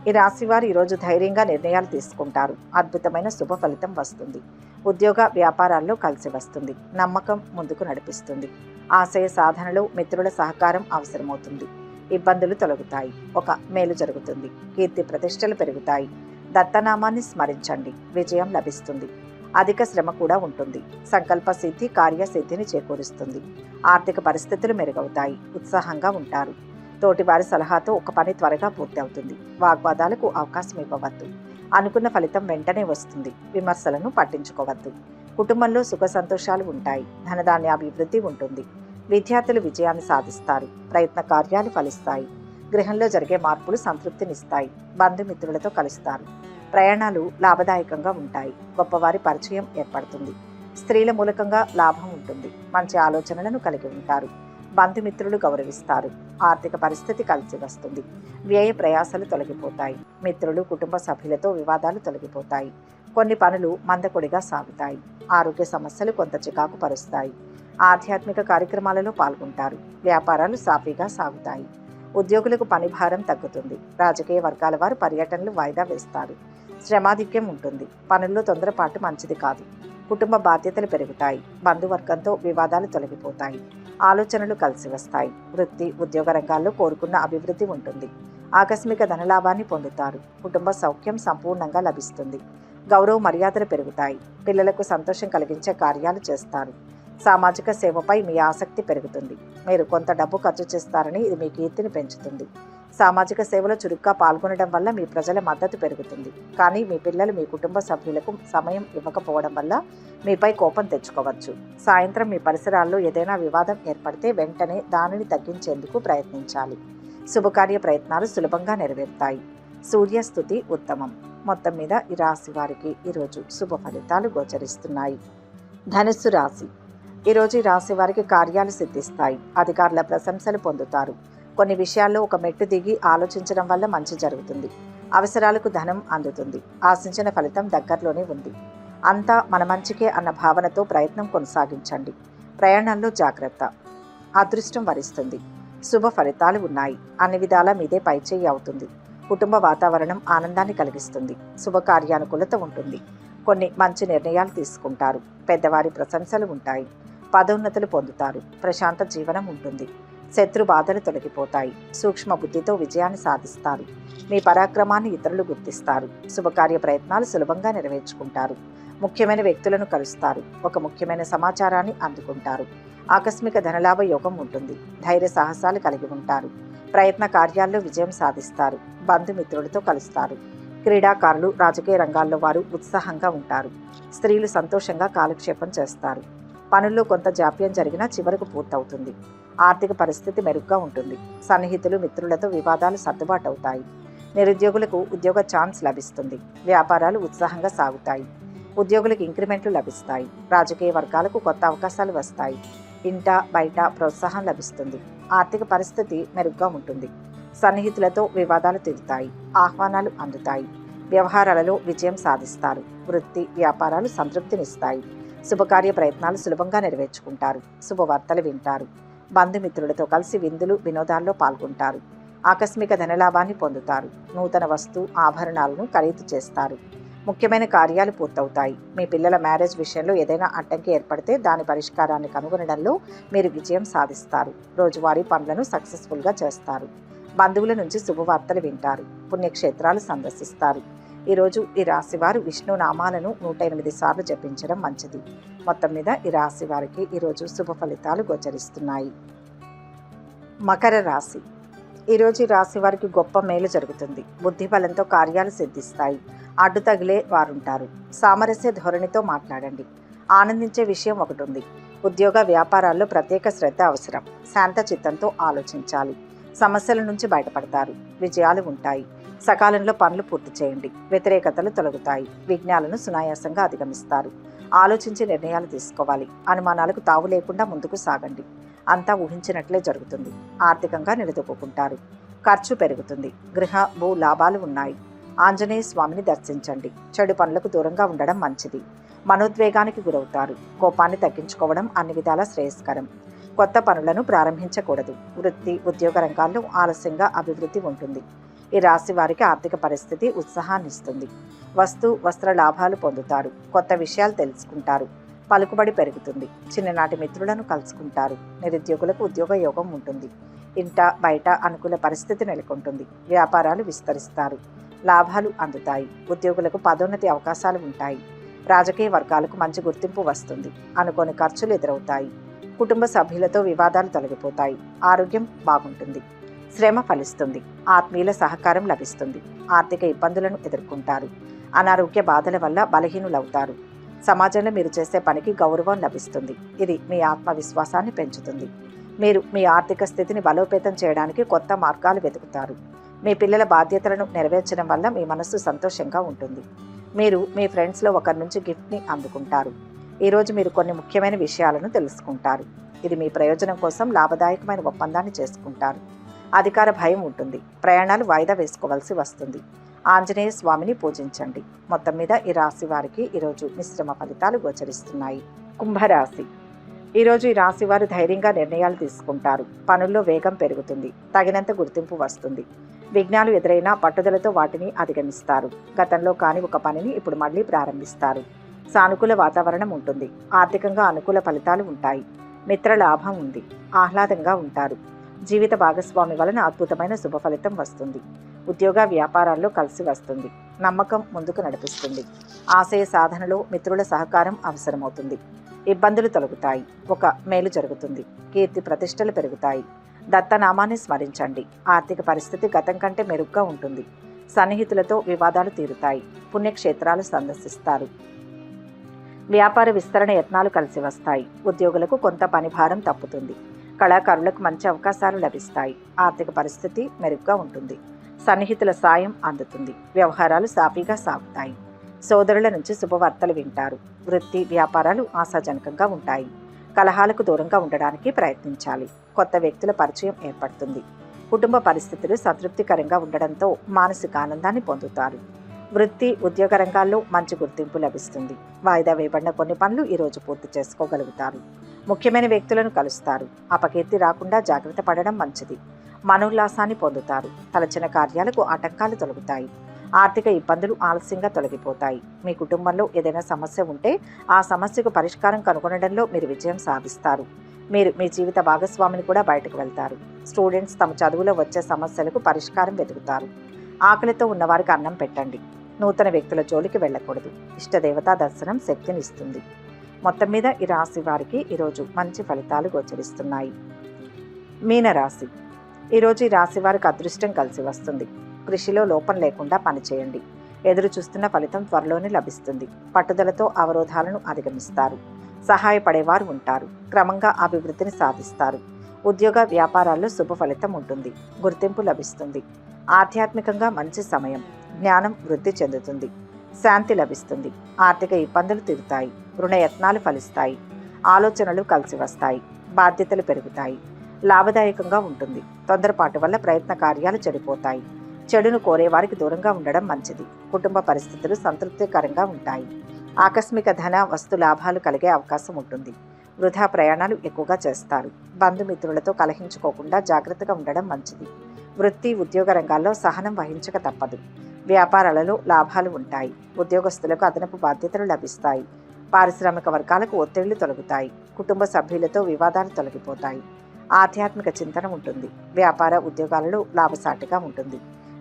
[SPEAKER 1] ఈ రాశి వారు ఈరోజు ధైర్యంగా నిర్ణయాలు తీసుకుంటారు. అద్భుతమైన శుభ ఫలితం వస్తుంది. ఉద్యోగ వ్యాపారాల్లో కలిసి వస్తుంది. నమ్మకం ముందుకు నడిపిస్తుంది. ఆశయ సాధనలో మిత్రుల సహకారం అవసరమవుతుంది. ఇబ్బందులు తొలగుతాయి. ఒక మేలు జరుగుతుంది. కీర్తి ప్రతిష్టలు పెరుగుతాయి. దత్తనామాన్ని స్మరించండి. విజయం లభిస్తుంది. అధిక శ్రమ కూడా ఉంటుంది. సంకల్ప సిద్ధి కార్యసిద్ధిని చేకూరుస్తుంది. ఆర్థిక పరిస్థితులు మెరుగవుతాయి. ఉత్సాహంగా ఉంటారు. తోటివారి సలహాతో ఒక పని త్వరగా పూర్తి అవుతుంది. వాగ్వాదాలకు అవకాశం ఇవ్వవద్దు. అనుకున్న ఫలితం వెంటనే వస్తుంది. విమర్శలను పట్టించుకోవద్దు. కుటుంబంలో సుఖ సంతోషాలు ఉంటాయి. ధనధాన్య అభివృద్ధి ఉంటుంది. విద్యార్థులు విజయాన్ని సాధిస్తారు. ప్రయత్న కార్యాలు ఫలిస్తాయి. గృహంలో జరిగే మార్పులు సంతృప్తినిస్తాయి. బంధుమిత్రులతో కలుస్తారు. ప్రయాణాలు లాభదాయకంగా ఉంటాయి. గొప్పవారి పరిచయం ఏర్పడుతుంది. స్త్రీల మూలకంగా లాభం ఉంటుంది. మంచి ఆలోచనలను కలిగి ఉంటారు. బంధుమిత్రులు గౌరవిస్తారు. ఆర్థిక పరిస్థితి కలిసి వస్తుంది. వ్యయ ప్రయాసాలు తొలగిపోతాయి. మిత్రులు కుటుంబ సభ్యులతో వివాదాలు తొలగిపోతాయి. కొన్ని పనులు మందకొడిగా సాగుతాయి. ఆరోగ్య సమస్యలు కొంత చికాకు పరుస్తాయి. ఆధ్యాత్మిక కార్యక్రమాలలో పాల్గొంటారు. వ్యాపారాలు సాఫీగా సాగుతాయి. ఉద్యోగులకు పని భారం తగ్గుతుంది. రాజకీయ వర్గాల వారు పర్యటనలు వాయిదా వేస్తారు. శ్రమాధిక్యం ఉంటుంది. పనుల్లో తొందరపాటు మంచిది కాదు. కుటుంబ బాధ్యతలు పెరుగుతాయి. బంధువర్గంతో వివాదాలు తొలగిపోతాయి. ఆలోచనలు కలిసి వస్తాయి. వృత్తి ఉద్యోగ రంగాల్లో కోరుకున్న అభివృద్ధి ఉంటుంది. ఆకస్మిక ధనలాభాన్ని పొందుతారు. కుటుంబ సౌఖ్యం సంపూర్ణంగా లభిస్తుంది. గౌరవ మర్యాదలు పెరుగుతాయి. పిల్లలకు సంతోషం కలిగించే కార్యాలు చేస్తారు. సామాజిక సేవపై మీ ఆసక్తి పెరుగుతుంది. మీరు కొంత డబ్బు ఖర్చు చేస్తారని ఇది మీ కీర్తిని పెంచుతుంది. సామాజిక సేవలో చురుగ్గా పాల్గొనడం వల్ల మీ ప్రజల మద్దతు పెరుగుతుంది. కానీ మీ పిల్లలు మీ కుటుంబ సభ్యులకు సమయం ఇవ్వకపోవడం వల్ల మీపై కోపం తెచ్చుకోవచ్చు. సాయంత్రం మీ పరిసరాల్లో ఏదైనా వివాదం ఏర్పడితే వెంటనే దానిని తగ్గించేందుకు ప్రయత్నించాలి. శుభకార్య ప్రయత్నాలు సులభంగా నెరవేరుతాయి. సూర్యస్థుతి ఉత్తమం. మొత్తం మీద ఈ రాశి వారికి ఈరోజు శుభ ఫలితాలు గోచరిస్తున్నాయి. ధనుస్సు రాశి. ఈరోజు ఈ రాశి వారికి కార్యాలు సిద్ధిస్తాయి. అధికారుల ప్రశంసలు పొందుతారు. కొన్ని విషయాల్లో ఒక మెట్టు దిగి ఆలోచించడం వల్ల మంచి జరుగుతుంది. అవసరాలకు ధనం అందుతుంది. ఆశించిన ఫలితం దగ్గరలోనే ఉంది. అంతా మన మంచికే అన్న భావనతో ప్రయత్నం కొనసాగించండి. ప్రయాణంలో జాగ్రత్త. అదృష్టం వరిస్తుంది. శుభ ఫలితాలు ఉన్నాయి. అన్ని విధాలా మీదే పైచేయి అవుతుంది. కుటుంబ వాతావరణం ఆనందాన్ని కలిగిస్తుంది. శుభకార్యానుకూలత ఉంటుంది. కొన్ని మంచి నిర్ణయాలు తీసుకుంటారు. పెద్దవారి ప్రశంసలు ఉంటాయి. పదోన్నతులు పొందుతారు. ప్రశాంత జీవనం ఉంటుంది. శత్రు బాధలు తొలగిపోతాయి. సూక్ష్మ బుద్ధితో విజయాన్ని సాధిస్తారు. మీ పరాక్రమాన్ని ఇతరులు గుర్తిస్తారు. శుభకార్య ప్రయత్నాలు సులభంగా నెరవేర్చుకుంటారు. ముఖ్యమైన వ్యక్తులను కలుస్తారు. ఒక ముఖ్యమైన సమాచారాన్ని అందుకుంటారు. ఆకస్మిక ధనలాభ యోగం ఉంటుంది. ధైర్య సాహసాలు కలిగి ఉంటారు. ప్రయత్న కార్యాల్లో విజయం సాధిస్తారు. బంధుమిత్రులతో కలుస్తారు. క్రీడాకారులు, రాజకీయ రంగాల్లో వారు ఉత్సాహంగా ఉంటారు. స్త్రీలు సంతోషంగా కాలక్షేపం చేస్తారు. పనుల్లో కొంత జాప్యం జరిగినా చివరకు పూర్తవుతుంది. ఆర్థిక పరిస్థితి మెరుగ్గా ఉంటుంది. సన్నిహితులు, మిత్రులతో వివాదాలు సర్దుబాటు అవుతాయి. నిరుద్యోగులకు ఉద్యోగ ఛాన్స్ లభిస్తుంది. వ్యాపారాలు ఉత్సాహంగా సాగుతాయి. ఉద్యోగులకు ఇంక్రిమెంట్లు లభిస్తాయి. రాజకీయ వర్గాలకు కొత్త అవకాశాలు వస్తాయి. ఇంట బయట ప్రోత్సాహం లభిస్తుంది. ఆర్థిక పరిస్థితి మెరుగ్గా ఉంటుంది. సన్నిహితులతో వివాదాలు తీరుతాయి. ఆహ్వానాలు అందుతాయి. వ్యవహారాలలో విజయం సాధిస్తారు. వృత్తి వ్యాపారాలు సంతృప్తినిస్తాయి. శుభకార్య ప్రయత్నాలు సులభంగా నెరవేర్చుకుంటారు. శుభవార్తలు వింటారు. బంధుమిత్రులతో కలిసి విందులు వినోదాల్లో పాల్గొంటారు. ఆకస్మిక ధనలాభాన్ని పొందుతారు. నూతన వస్తు ఆభరణాలను ఖరీదు చేస్తారు. ముఖ్యమైన కార్యాలు పూర్తవుతాయి. మీ పిల్లల మ్యారేజ్ విషయంలో ఏదైనా అడ్డంకి ఏర్పడితే దాని పరిష్కారాన్ని కనుగొనడంలో మీరు విజయం సాధిస్తారు. రోజువారీ పనులను సక్సెస్ఫుల్గా చేస్తారు. బంధువుల నుంచి శుభవార్తలు వింటారు. పుణ్యక్షేత్రాలు సందర్శిస్తారు. ఈరోజు ఈ రాశి వారు విష్ణు నామాలను 108 సార్లు జపించడం మంచిది. మొత్తం మీద ఈ రాశి వారికి ఈరోజు శుభ ఫలితాలు గోచరిస్తున్నాయి. మకర రాశి. ఈరోజు ఈ రాశి వారికి గొప్ప మేలు జరుగుతుంది. బుద్ధి బలంతో కార్యాలు సిద్ధిస్తాయి. అడ్డు తగిలే వారుంటారు. సామరస్య ధోరణితో మాట్లాడండి. ఆనందించే విషయం ఒకటి ఉంది. ఉద్యోగ వ్యాపారాల్లో ప్రత్యేక శ్రద్ధ అవసరం. శాంత చిత్తంతో ఆలోచించాలి. సమస్యల నుంచి బయటపడతారు. విజయాలు ఉంటాయి. సకాలంలో పనులు పూర్తి చేయండి. వ్యతిరేకతలు తొలగుతాయి. విఘ్నాలను సునాయాసంగా అధిగమిస్తారు. ఆలోచించి నిర్ణయాలు తీసుకోవాలి. అనుమానాలకు తావు లేకుండా ముందుకు సాగండి. అంతా ఊహించినట్లే జరుగుతుంది. ఆర్థికంగా నిలదొక్కుంటారు. ఖర్చు పెరుగుతుంది. గృహ భూ లాభాలు ఉన్నాయి. ఆంజనేయ స్వామిని దర్శించండి. చెడు పనులకు దూరంగా ఉండడం మంచిది. మనోద్వేగానికి గురవుతారు. కోపాన్ని తగ్గించుకోవడం అన్ని విధాలా శ్రేయస్కరం. కొత్త పనులను ప్రారంభించకూడదు. వృత్తి ఉద్యోగ రంగాల్లో ఆలస్యంగా అభివృద్ధి ఉంటుంది. ఈ రాశి వారికి ఆర్థిక పరిస్థితి ఉత్సాహాన్నిస్తుంది. వస్త్ర లాభాలు పొందుతారు. కొత్త విషయాలు తెలుసుకుంటారు. పలుకుబడి పెరుగుతుంది. చిన్ననాటి మిత్రులను కలుసుకుంటారు. నిరుద్యోగులకు ఉద్యోగ యోగం ఉంటుంది. ఇంట బయట అనుకూల పరిస్థితి నెలకొంటుంది. వ్యాపారాలు విస్తరిస్తారు. లాభాలు అందుతాయి. ఉద్యోగులకు పదోన్నతి అవకాశాలు ఉంటాయి. రాజకీయ వర్గాలకు మంచి గుర్తింపు వస్తుంది. అనుకోని ఖర్చులు ఎదురవుతాయి. కుటుంబ సభ్యులతో వివాదాలు తొలగిపోతాయి. ఆరోగ్యం బాగుంటుంది. శ్రమ ఫలిస్తుంది. ఆత్మీయుల సహకారం లభిస్తుంది. ఆర్థిక ఇబ్బందులను ఎదుర్కొంటారు. అనారోగ్య బాధల వల్ల బలహీనులవుతారు. సమాజంలో మీరు చేసే పనికి గౌరవం లభిస్తుంది. ఇది మీ ఆత్మవిశ్వాసాన్ని పెంచుతుంది. మీరు మీ ఆర్థిక స్థితిని బలోపేతం చేయడానికి కొత్త మార్గాలు వెతుకుతారు. మీ పిల్లల బాధ్యతలను నెరవేర్చడం వల్ల మీ మనస్సు సంతోషంగా ఉంటుంది. మీరు మీ ఫ్రెండ్స్లో ఒకరి నుంచి గిఫ్ట్ని అందుకుంటారు. ఈరోజు మీరు కొన్ని ముఖ్యమైన విషయాలను తెలుసుకుంటారు. ఇది మీ ప్రయోజనం కోసం లాభదాయకమైన ఒప్పందాన్ని చేసుకుంటారు. అధికార భయం ఉంటుంది. ప్రయాణాలు వాయిదా వేసుకోవాల్సి వస్తుంది. ఆంజనేయ స్వామిని పూజించండి. మొత్తం మీద ఈ రాశి వారికి ఈరోజు మిశ్రమ ఫలితాలు గోచరిస్తున్నాయి. కుంభరాశి. ఈరోజు ఈ రాశి వారు ధైర్యంగా నిర్ణయాలు తీసుకుంటారు. పనుల్లో వేగం పెరుగుతుంది. తగినంత గుర్తింపు వస్తుంది. విఘ్నాలు ఎదురైనా పట్టుదలతో వాటిని అధిగమిస్తారు. గతంలో కాని ఒక పనిని ఇప్పుడు మళ్ళీ ప్రారంభిస్తారు. సానుకూల వాతావరణం ఉంటుంది. ఆర్థికంగా అనుకూల ఫలితాలు ఉంటాయి. మిత్ర లాభం ఉంది. ఆహ్లాదంగా ఉంటారు. జీవిత భాగస్వామి వలన అద్భుతమైన శుభ ఫలితం వస్తుంది. ఉద్యోగ వ్యాపారాల్లో కలిసి వస్తుంది. నమ్మకం ముందుకు నడిపిస్తుంది. ఆశయ సాధనలో మిత్రుల సహకారం అవసరమవుతుంది. ఇబ్బందులు తొలగుతాయి. ఒక మేలు జరుగుతుంది. కీర్తి ప్రతిష్టలు పెరుగుతాయి. దత్తనామాన్ని స్మరించండి. ఆర్థిక పరిస్థితి గతం కంటే మెరుగ్గా ఉంటుంది. సన్నిహితులతో వివాదాలు తీరుతాయి. పుణ్యక్షేత్రాలు సందర్శిస్తారు. వ్యాపార విస్తరణ యత్నాలు కలిసి వస్తాయి. ఉద్యోగులకు కొంత పనిభారం తప్పుతుంది. కళాకారులకు మంచి అవకాశాలు లభిస్తాయి. ఆర్థిక పరిస్థితి మెరుగ్గా ఉంటుంది. సన్నిహితుల సాయం అందుతుంది. వ్యవహారాలు సాఫీగా సాగుతాయి. సోదరుల నుంచి శుభవార్తలు వింటారు. వృత్తి వ్యాపారాలు ఆశాజనకంగా ఉంటాయి. కలహాలకు దూరంగా ఉండడానికి ప్రయత్నించాలి. కొత్త వ్యక్తుల పరిచయం ఏర్పడుతుంది. కుటుంబ పరిస్థితులు సంతృప్తికరంగా ఉండడంతో మానసిక ఆనందాన్ని పొందుతారు. వృత్తి ఉద్యోగ రంగాల్లో మంచి గుర్తింపు లభిస్తుంది. వాయిదా వేయబడిన కొన్ని పనులు ఈరోజు పూర్తి చేసుకోగలుగుతారు. ముఖ్యమైన వ్యక్తులను కలుస్తారు. అపకీర్తి రాకుండా జాగ్రత్త పడడం మంచిది. మనోల్లాసాన్ని పొందుతారు. తలచిన కార్యాలకు ఆటంకాలు తొలగుతాయి. ఆర్థిక ఇబ్బందులు ఆలస్యంగా తొలగిపోతాయి. మీ కుటుంబంలో ఏదైనా సమస్య ఉంటే ఆ సమస్యకు పరిష్కారం కనుగొనడంలో మీరు విజయం సాధిస్తారు. మీరు మీ జీవిత భాగస్వామిని కూడా బయటకు వెళ్తారు. స్టూడెంట్స్ తమ చదువులో వచ్చే సమస్యలకు పరిష్కారం వెతుకుతారు. ఆకలితో ఉన్నవారికి అన్నం పెట్టండి. నూతన వ్యక్తుల జోలికి వెళ్ళకూడదు. ఇష్టదేవతా దర్శనం శక్తినిస్తుంది. మొత్తం మీద ఈ రాశి వారికి ఈరోజు మంచి ఫలితాలు గోచరిస్తున్నాయి. మీనరాశి. ఈరోజు ఈ రాశి వారికి అదృష్టం కలిసి వస్తుంది. కృషిలో లోపం లేకుండా పనిచేయండి. ఎదురు చూస్తున్న ఫలితం త్వరలోనే లభిస్తుంది. పట్టుదలతో అవరోధాలను అధిగమిస్తారు. సహాయపడేవారు ఉంటారు. క్రమంగా అభివృద్ధిని సాధిస్తారు. ఉద్యోగ వ్యాపారాల్లో శుభ ఫలితం ఉంటుంది. గుర్తింపు లభిస్తుంది. ఆధ్యాత్మికంగా మంచి సమయం. జ్ఞానం వృద్ధి చెందుతుంది. శాంతి లభిస్తుంది. ఆర్థిక ఇబ్బందులు తీరుతాయి. రుణయత్నాలు ఫలిస్తాయి. ఆలోచనలు కలిసి వస్తాయి. బాధ్యతలు పెరుగుతాయి. లాభదాయకంగా ఉంటుంది. తొందరపాటు వల్ల ప్రయత్న కార్యాలు చెడిపోతాయి. చెడును కోరేవారికి దూరంగా ఉండడం మంచిది. కుటుంబ పరిస్థితులు సంతృప్తికరంగా ఉంటాయి. ఆకస్మిక ధన వస్తు లాభాలు కలిగే అవకాశం ఉంటుంది. వృధా ప్రయాణాలు ఎక్కువగా చేస్తారు. బంధుమిత్రులతో కలహించుకోకుండా జాగ్రత్తగా ఉండడం మంచిది. వృత్తి ఉద్యోగ రంగాల్లో సహనం వహించక తప్పదు. వ్యాపారాలలో లాభాలు ఉంటాయి. ఉద్యోగస్తులకు అదనపు బాధ్యతలు లభిస్తాయి. పారిశ్రామిక వర్గాలకు ఒత్తిళ్లు తొలగుతాయి. కుటుంబ సభ్యులతో వివాదాలు తొలగిపోతాయి. ఆధ్యాత్మిక చింతన ఉంటుంది. వ్యాపార ఉద్యోగాలలో లాభసాటిగా ఉంటుంది.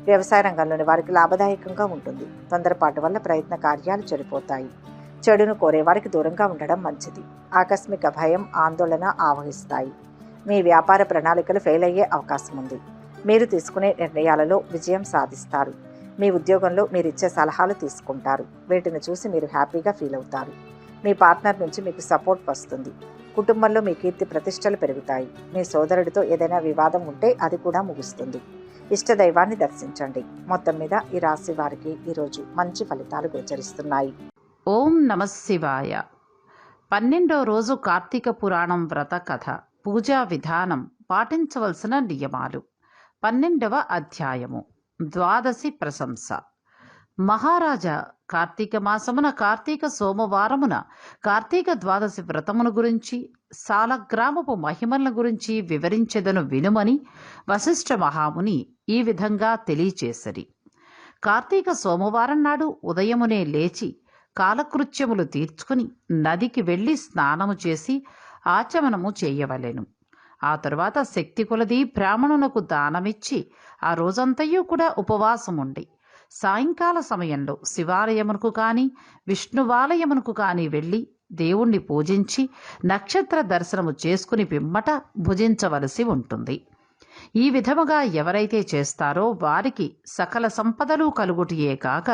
[SPEAKER 1] వ్యవసాయ రంగంలోని వారికి లాభదాయకంగా ఉంటుంది. తొందరపాటు వల్ల ప్రయత్న కార్యాలు చెడిపోతాయి. చెడును కోరేవారికి దూరంగా ఉండడం మంచిది. ఆకస్మిక భయం ఆందోళన ఆవహిస్తాయి. మీ వ్యాపార ప్రణాళికలు ఫెయిల్ అయ్యే అవకాశం ఉంది. మీరు తీసుకునే నిర్ణయాలలో విజయం సాధిస్తారు. మీ ఉద్యోగంలో మీరు ఇచ్చే సలహాలు తీసుకుంటారు. వీటిని చూసి మీరు హ్యాపీగా ఫీల్ అవుతారు. మీ పార్ట్నర్ నుంచి మీకు సపోర్ట్ వస్తుంది. కుటుంబంలో మీ కీర్తి ప్రతిష్టలు పెరుగుతాయి. మీ సోదరుడితో ఏదైనా వివాదం ఉంటే అది కూడా ముగుస్తుంది. ఇష్టదైవాన్ని దర్శించండి. మొత్తం మీద ఈ రాశి వారికి ఈరోజు మంచి ఫలితాలు గోచరిస్తున్నాయి.
[SPEAKER 2] ఓం నమః శివాయ. 12వ రోజు కార్తీక పురాణం వ్రత కథ. పూజా విధానం, పాటించవలసిన నియమాలు. 12వ అధ్యాయము. ద్వాదశి ప్రశంస. మహారాజా, కార్తీక మాసమున కార్తీక సోమవారమున కార్తీక ద్వాదశి వ్రతమును గురించి సాలగ్రామపు మహిమల గురించి వివరించెదను వినుమని వశిష్ఠ మహాముని ఈ విధంగా తెలియచేసరి. కార్తీక సోమవారం నాడు ఉదయమునే లేచి కాలకృత్యములు తీర్చుకుని నదికి వెళ్ళి స్నానము చేసి ఆచమనము చేయవలెను. ఆ తరువాత శక్తి కొలది బ్రాహ్మణునకు దానమిచ్చి ఆ రోజంతయు కూడా ఉపవాసముండి సాయంకాల సమయంలో శివాలయమునకు కానీ విష్ణువాలయమునకు కానీ వెళ్ళి దేవుణ్ణి పూజించి నక్షత్ర దర్శనము చేసుకుని పిమ్మట భుజించవలసి ఉంటుంది. ఈ విధముగా ఎవరైతే చేస్తారో వారికి సకల సంపదలు కలుగుటియే కాక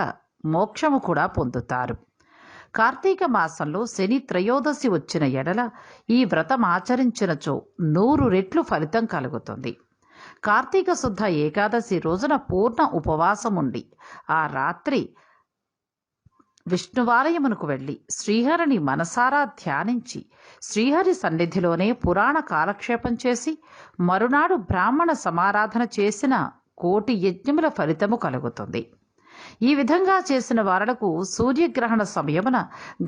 [SPEAKER 2] మోక్షము కూడా పొందుతారు. కార్తీక మాసంలో శని త్రయోదశి వచ్చిన ఎడల ఈ వ్రతం ఆచరించినచో 100 రెట్లు ఫలితం కలుగుతుంది. కార్తీక శుద్ధ ఏకాదశి రోజున పూర్ణ ఉపవాసముండి ఆ రాత్రి విష్ణువాలయమునకు వెళ్ళి శ్రీహరిని మనసారా ధ్యానించి శ్రీహరి సన్నిధిలోనే పురాణ కాలక్షేపం చేసి మరునాడు బ్రాహ్మణ సమారాధన చేసిన 1,000,000 యజ్ఞముల ఫలితము కలుగుతుంది. ఈ విధంగా చేసిన వారలకు సూర్యగ్రహణ సమయమున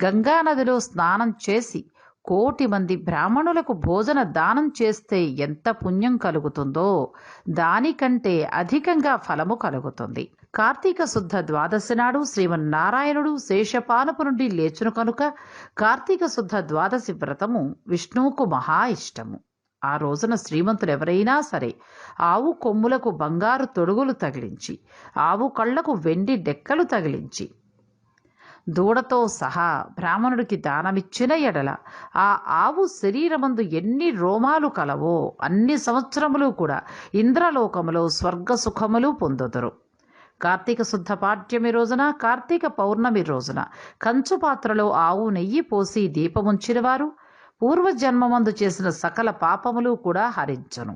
[SPEAKER 2] గంగానదిలో స్నానం చేసి 1,000,000 మంది బ్రాహ్మణులకు భోజన దానం చేస్తే ఎంత పుణ్యం కలుగుతుందో దానికంటే అధికంగా ఫలము కలుగుతుంది. కార్తీక శుద్ధ ద్వాదశి నాడు శ్రీమన్నారాయణుడు శేషపానపు నుండి లేచును కనుక కార్తీక శుద్ధ ద్వాదశి వ్రతము విష్ణువుకు మహా ఇష్టము. ఆ రోజున శ్రీమంతులు ఎవరైనా సరే ఆవు కొమ్ములకు బంగారు తొడుగులు తగిలించి, ఆవు కళ్ళకు వెండి డెక్కలు తగిలించి, దూడతో సహా బ్రాహ్మణుడికి దానమిచ్చిన ఎడల ఆ ఆవు శరీరమందు ఎన్ని రోమాలు కలవో అన్ని సంవత్సరములు కూడా ఇంద్రలోకములో స్వర్గ సుఖములు పొందుదురు. కార్తీక శుద్ధ పాడ్యమి రోజున, కార్తీక పౌర్ణమి రోజున కంచు పాత్రలో ఆవు నెయ్యి పోసి దీపముంచిన వారు పూర్వజన్మమందు చేసిన సకల పాపములు కూడా హరించును.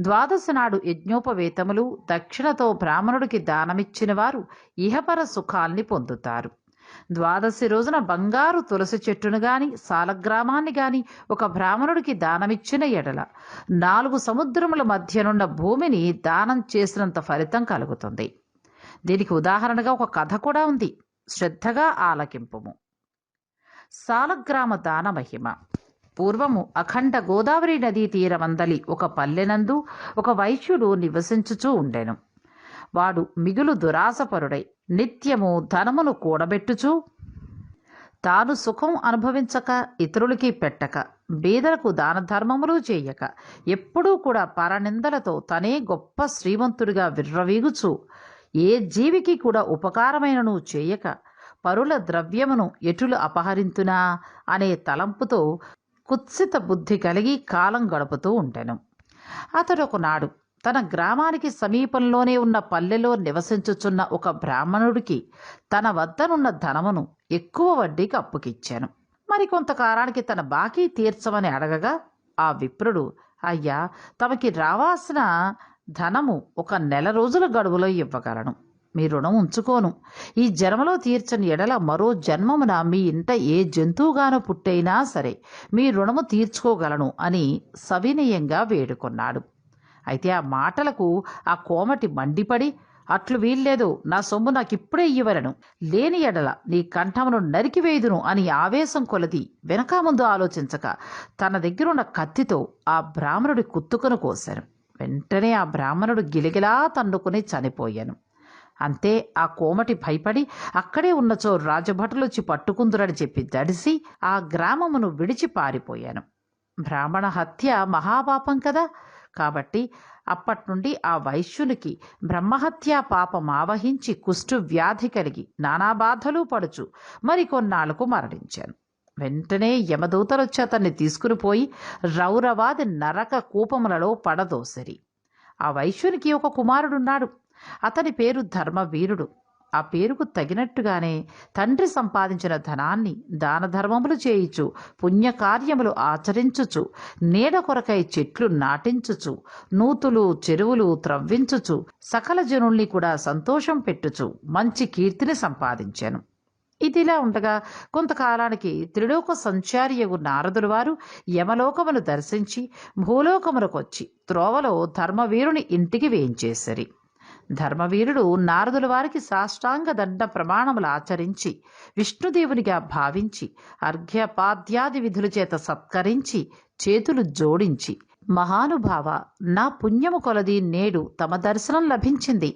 [SPEAKER 2] ద్వాదశి నాడు యజ్ఞోపవేతములు దక్షిణతో బ్రాహ్మణుడికి దానమిచ్చిన వారు ఇహపర సుఖాల్ని పొందుతారు. ద్వాదశి రోజున బంగారు తులసి చెట్టును గాని సాలగ్రామాన్ని గాని ఒక బ్రాహ్మణుడికి దానమిచ్చిన ఎడల 4 సముద్రముల మధ్యనున్న భూమిని దానం చేసినంత ఫలితం కలుగుతుంది. దీనికి ఉదాహరణగా ఒక కథ కూడా ఉంది, శ్రద్ధగా ఆలకింపుము. సాలగ్రామ దాన మహిమ. పూర్వము అఖండ గోదావరి నదీ తీరమందలి ఒక పల్లెనందు ఒక వైశ్యుడు నివసించుచూ ఉండెను. వాడు మిగులు దురాశపరుడై నిత్యము ధనమును కూడబెట్టుచూ తాను సుఖం అనుభవించక ఇతరులకి పెట్టక బీదలకు దాన ధర్మములు చేయక ఎప్పుడూ కూడా పరనిందలతో తనే గొప్ప శ్రీమంతుడిగా విర్రవీగుచూ ఏ జీవికి కూడా ఉపకారమైనను చేయక పరుల ద్రవ్యమును ఎటులు అపహరింతునా అనే తలంపుతో కుత్సిత బుద్ధి కలిగి కాలం గడుపుతూ ఉండెను. అతడు ఒకనాడు తన గ్రామానికి సమీపంలోనే ఉన్న పల్లెలో నివసించుచున్న ఒక బ్రాహ్మణుడికి తన వద్దనున్న ధనమును ఎక్కువ వడ్డీకి అప్పుకిచ్చాను. మరికొంతకాలానికి తన బాకీ తీర్చమని అడగగా ఆ విప్రుడు, అయ్యా, తమకి రావాల్సిన ధనము 1 నెల రోజుల గడువులో ఇవ్వగలను, మీ రుణం ఉంచుకోను. ఈ జన్మలో తీర్చని ఎడల మరో జన్మమున మీ ఇంట ఏ జంతువుగానో పుట్టైనా సరే మీ రుణము తీర్చుకోగలను అని సవినయంగా వేడుకొన్నాడు. అయితే ఆ మాటలకు ఆ కోమటి మండిపడి, అట్లు వీల్లేదు, నా సొమ్ము నాకిప్పుడే ఇవ్వలను, లేని ఎడల నీ కంఠమును నరికివేయుదును అని ఆవేశం కొలది వెనక ముందు ఆలోచించక తన దగ్గరున్న కత్తితో ఆ బ్రాహ్మణుడి కుత్తుకను కోశాను. వెంటనే ఆ బ్రాహ్మణుడు గిలిగిలా తన్నుకుని చనిపోయాను. అంతే ఆ కోమటి భయపడి అక్కడే ఉన్నచో రాజభటులొచ్చి పట్టుకుందురని చెప్పి దడిసి ఆ గ్రామమును విడిచి పారిపోయాను. బ్రాహ్మణ హత్య మహాపాపం కదా. కాబట్టి అప్పట్నుండి ఆ వైశ్యునికి బ్రహ్మహత్యా పాపం ఆవహించి కుష్టు వ్యాధి కలిగి నానా బాధలు పడుచు మరికొన్నాళ్లకు మరణించాను. వెంటనే యమదూతలొచ్చి అతన్ని తీసుకుని పోయి రౌరవాది నరక కూపములలో పడదోసిరి. ఆ వైశ్యునికి ఒక కుమారుడున్నాడు. అతని పేరు ధర్మవీరుడు. ఆ పేరుకు తగినట్టుగానే తండ్రి సంపాదించిన ధనాన్ని దాన ధర్మములు చేయుచు, పుణ్యకార్యములు ఆచరించుచు, నీడ కొరకై చెట్లు నాటించుచు, నూతులు చెరువులు త్రవ్వించుచు, సకల జనుల్ని కూడా సంతోషం పెట్టుచు మంచి కీర్తిని సంపాదించాను. ఇదిలా ఉండగా కొంతకాలానికి త్రిలోక సంచారియగు నారదుడు వారు యమలోకమును దర్శించి భూలోకమునకొచ్చి త్రోవలో ధర్మవీరుని ఇంటికి వేయించేసరి. ధర్మవీరుడు నారదుల వారికి సాష్టాంగ దండ ప్రమాణములు ఆచరించి విష్ణుదేవునిగా భావించి అర్ఘ్యపాద్యాది విధుల చేత సత్కరించి చేతులు జోడించి, మహానుభావ, నా పుణ్యము కొలది నేడు తమ దర్శనం లభించింది,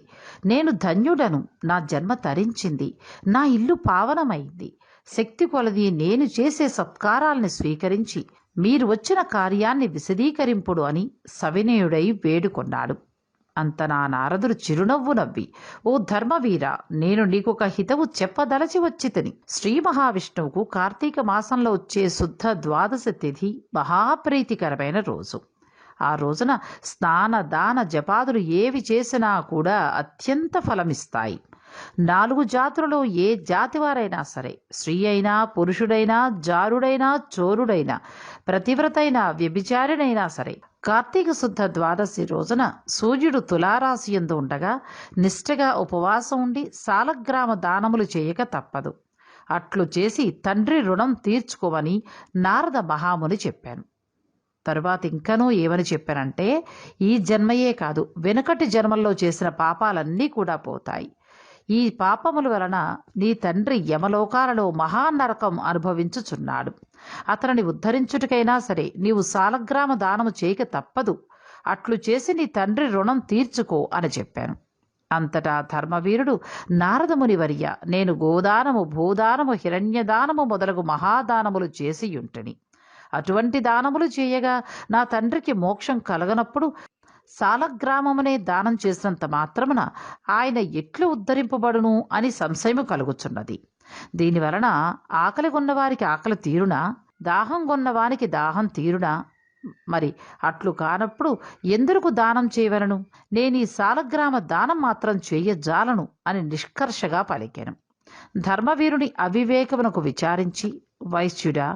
[SPEAKER 2] నేను ధన్యుడను, నా జన్మ తరించింది, నా ఇల్లు పావనమైంది, శక్తి కొలది నేను చేసే సత్కారాల్ని స్వీకరించి మీరు వచ్చిన కార్యాన్ని విశదీకరింపుడు అని సవినయుడై వేడుకొన్నాడు. అంత నా నారదుడు చిరునవ్వు నవ్వి, ఓ ధర్మవీర, నేను నీకొక హితవు చెప్పదలచి వచ్చితిని. శ్రీ మహావిష్ణువుకు కార్తీక మాసంలో వచ్చే శుద్ధ ద్వాదశి తిథి మహాప్రీతికరమైన రోజు. ఆ రోజున స్నాన దాన జపాదులు ఏవి చేసినా కూడా అత్యంత ఫలమిస్తాయి. 4 జాతులలో ఏ జాతివారైనా సరే, స్త్రీ అయినా పురుషుడైనా జారుడైనా చోరుడైనా ప్రతివ్రతైనా వ్యభిచారినైనా సరే, కార్తీక శుద్ధ ద్వాదశి రోజున సూర్యుడు తులారాశి యందు ఉండగా నిష్ఠగా ఉపవాసం ఉండి సాలగ్రామ దానములు చేయక తప్పదు. అట్లు చేసి తండ్రి రుణం తీర్చుకోమని నారద మహాముని చెప్పాను. తరువాత ఇంకనూ ఏమని చెప్పానంటే, ఈ జన్మయే కాదు వెనుకటి జన్మల్లో చేసిన పాపాలన్నీ కూడా పోతాయి. ఈ పాపముల వలన నీ తండ్రి యమలోకాలలో మహానరకం అనుభవించుచున్నాడు. అతనిని ఉద్ధరించుటకైనా సరే నీవు సాలగ్రామ దానము చేయక తప్పదు. అట్లు చేసి నీ తండ్రి రుణం తీర్చుకో అని చెప్పాను. అంతటా ధర్మవీరుడు, నారదముని వర్య, నేను గోదానము భూదానము హిరణ్యదానము మొదలగు మహాదానములు చేసి యుంటిని. అటువంటి దానములు చేయగా నా తండ్రికి మోక్షం కలగనప్పుడు సాలగ్రామమునే దానం చేసినంత మాత్రమున ఆయన ఎట్లు ఉద్ధరింపబడును అని సంశయము కలుగుచున్నది. దీనివలన ఆకలి కొన్నవారికి ఆకలి తీరునా, దాహం కొన్నవానికి దాహం తీరునా? మరి అట్లు కానప్పుడు ఎందుకు దానం చేయవలను? నేను ఈ సాలగ్రామ దానం మాత్రం చేయజాలను అని నిష్కర్షగా పలికెను. ధర్మవీరుని అవివేకమునకు విచారించి, వైశ్యుడా,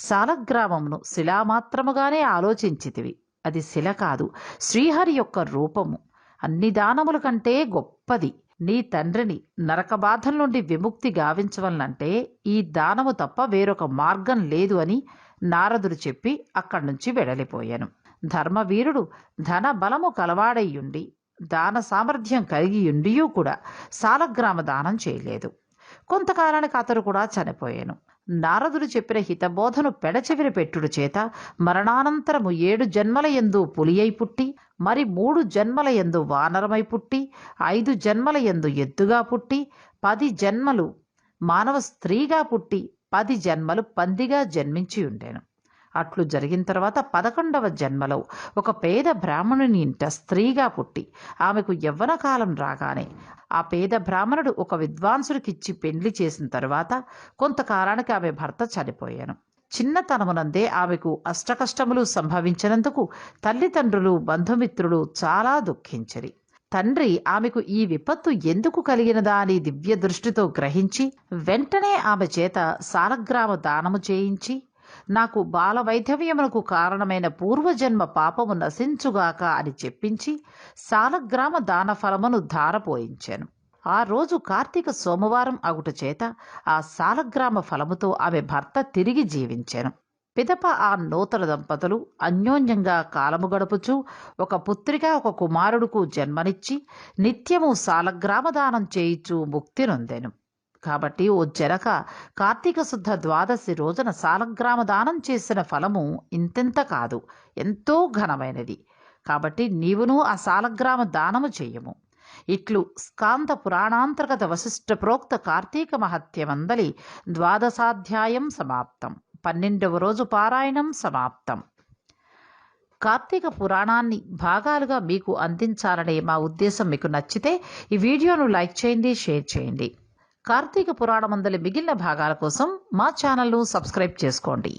[SPEAKER 2] సాలగ్రామమును శిలామాత్రముగానే ఆలోచించితివి. అది శిల కాదు, శ్రీహరి యొక్క రూపము. అన్ని దానముల కంటే గొప్పది. నీ తండ్రిని నరక బాధల నుండి విముక్తి గావించవలనంటే ఈ దానము తప్ప వేరొక మార్గం లేదు అని నారదుడు చెప్పి అక్కడి నుంచి వెడలిపోయాను. ధర్మవీరుడు ధన బలము కలవాడయ్యుండి దాన సామర్థ్యం కలిగియుండియూ కూడా సాలగ్రామ దానం చేయలేదు. కొంతకాలానికి అతడు కూడా చనిపోయాను. నారదుడు చెప్పిన హితబోధను పెడచెవిన పెట్టుడు చేత మరణానంతరము 7 జన్మల యందు పులి అయి పుట్టి, మరి 3 జన్మల యందు వానరమై పుట్టి, 5 జన్మల యందు ఎద్దుగా పుట్టి, 10 జన్మలు మానవ స్త్రీగా పుట్టి, 10 జన్మలు పందిగా జన్మించి ఉండేను. అట్లు జరిగిన తర్వాత 11వ జన్మలో ఒక పేద బ్రాహ్మణుని ఇంట స్త్రీగా పుట్టి, ఆమెకు యవ్వన కాలం రాగానే ఆ పేద బ్రాహ్మణుడు ఒక విద్వాంసుడికిచ్చి పెండ్లి చేసిన తరువాత కొంతకాలానికి ఆమె భర్త చనిపోయాను. చిన్నతనమునందే ఆమెకు అష్టకష్టములు సంభవించినందుకు తల్లిదండ్రులు, బంధుమిత్రులు చాలా దుఃఖించిరి. తండ్రి ఆమెకు ఈ విపత్తు ఎందుకు కలిగినదా అని దివ్య దృష్టితో గ్రహించి వెంటనే ఆమె చేత సాలగ్రామ దానము చేయించి, నాకు బాలవైధవ్యమునకు కారణమైన పూర్వజన్మ పాపము నశించుగాక అని చెప్పించి సాలగ్రామ దాన ఫలమును ధారపోయించాను. ఆ రోజు కార్తీక సోమవారం అగుట చేత ఆ సాలగ్రామ ఫలముతో ఆమె భర్త తిరిగి జీవించాను. పిదప ఆ నూతన దంపతులు అన్యోన్యంగా కాలము గడుపుచూ ఒక పుత్రిక ఒక కుమారుడుకు జన్మనిచ్చి నిత్యము సాలగ్రామ దానం చేయిచూ ముక్తి నొందెను. కాబట్టి ఓ జనక, కార్తీక శుద్ధ ద్వాదశి రోజున సాలగ్రామ దానం చేసిన ఫలము ఇంతెంత కాదు, ఎంతో ఘనమైనది. కాబట్టి నీవును ఆ సాలగ్రామ దానము చెయ్యము. ఇట్లు స్కాంద పురాణాంతర్గత వశిష్ఠ ప్రోక్త కార్తీక మహత్యమందలి ద్వాదశాధ్యాయం సమాప్తం. 12వ రోజు పారాయణం సమాప్తం. కార్తీక పురాణాన్ని భాగాలుగా మీకు అందించాలనే మా ఉద్దేశం మీకు నచ్చితే ఈ వీడియోను లైక్ చేయండి, షేర్ చేయండి. కార్తీక పురాణమందలి మిగిలిన భాగాల కోసం మా ఛానల్ను సబ్స్క్రైబ్ చేసుకోండి.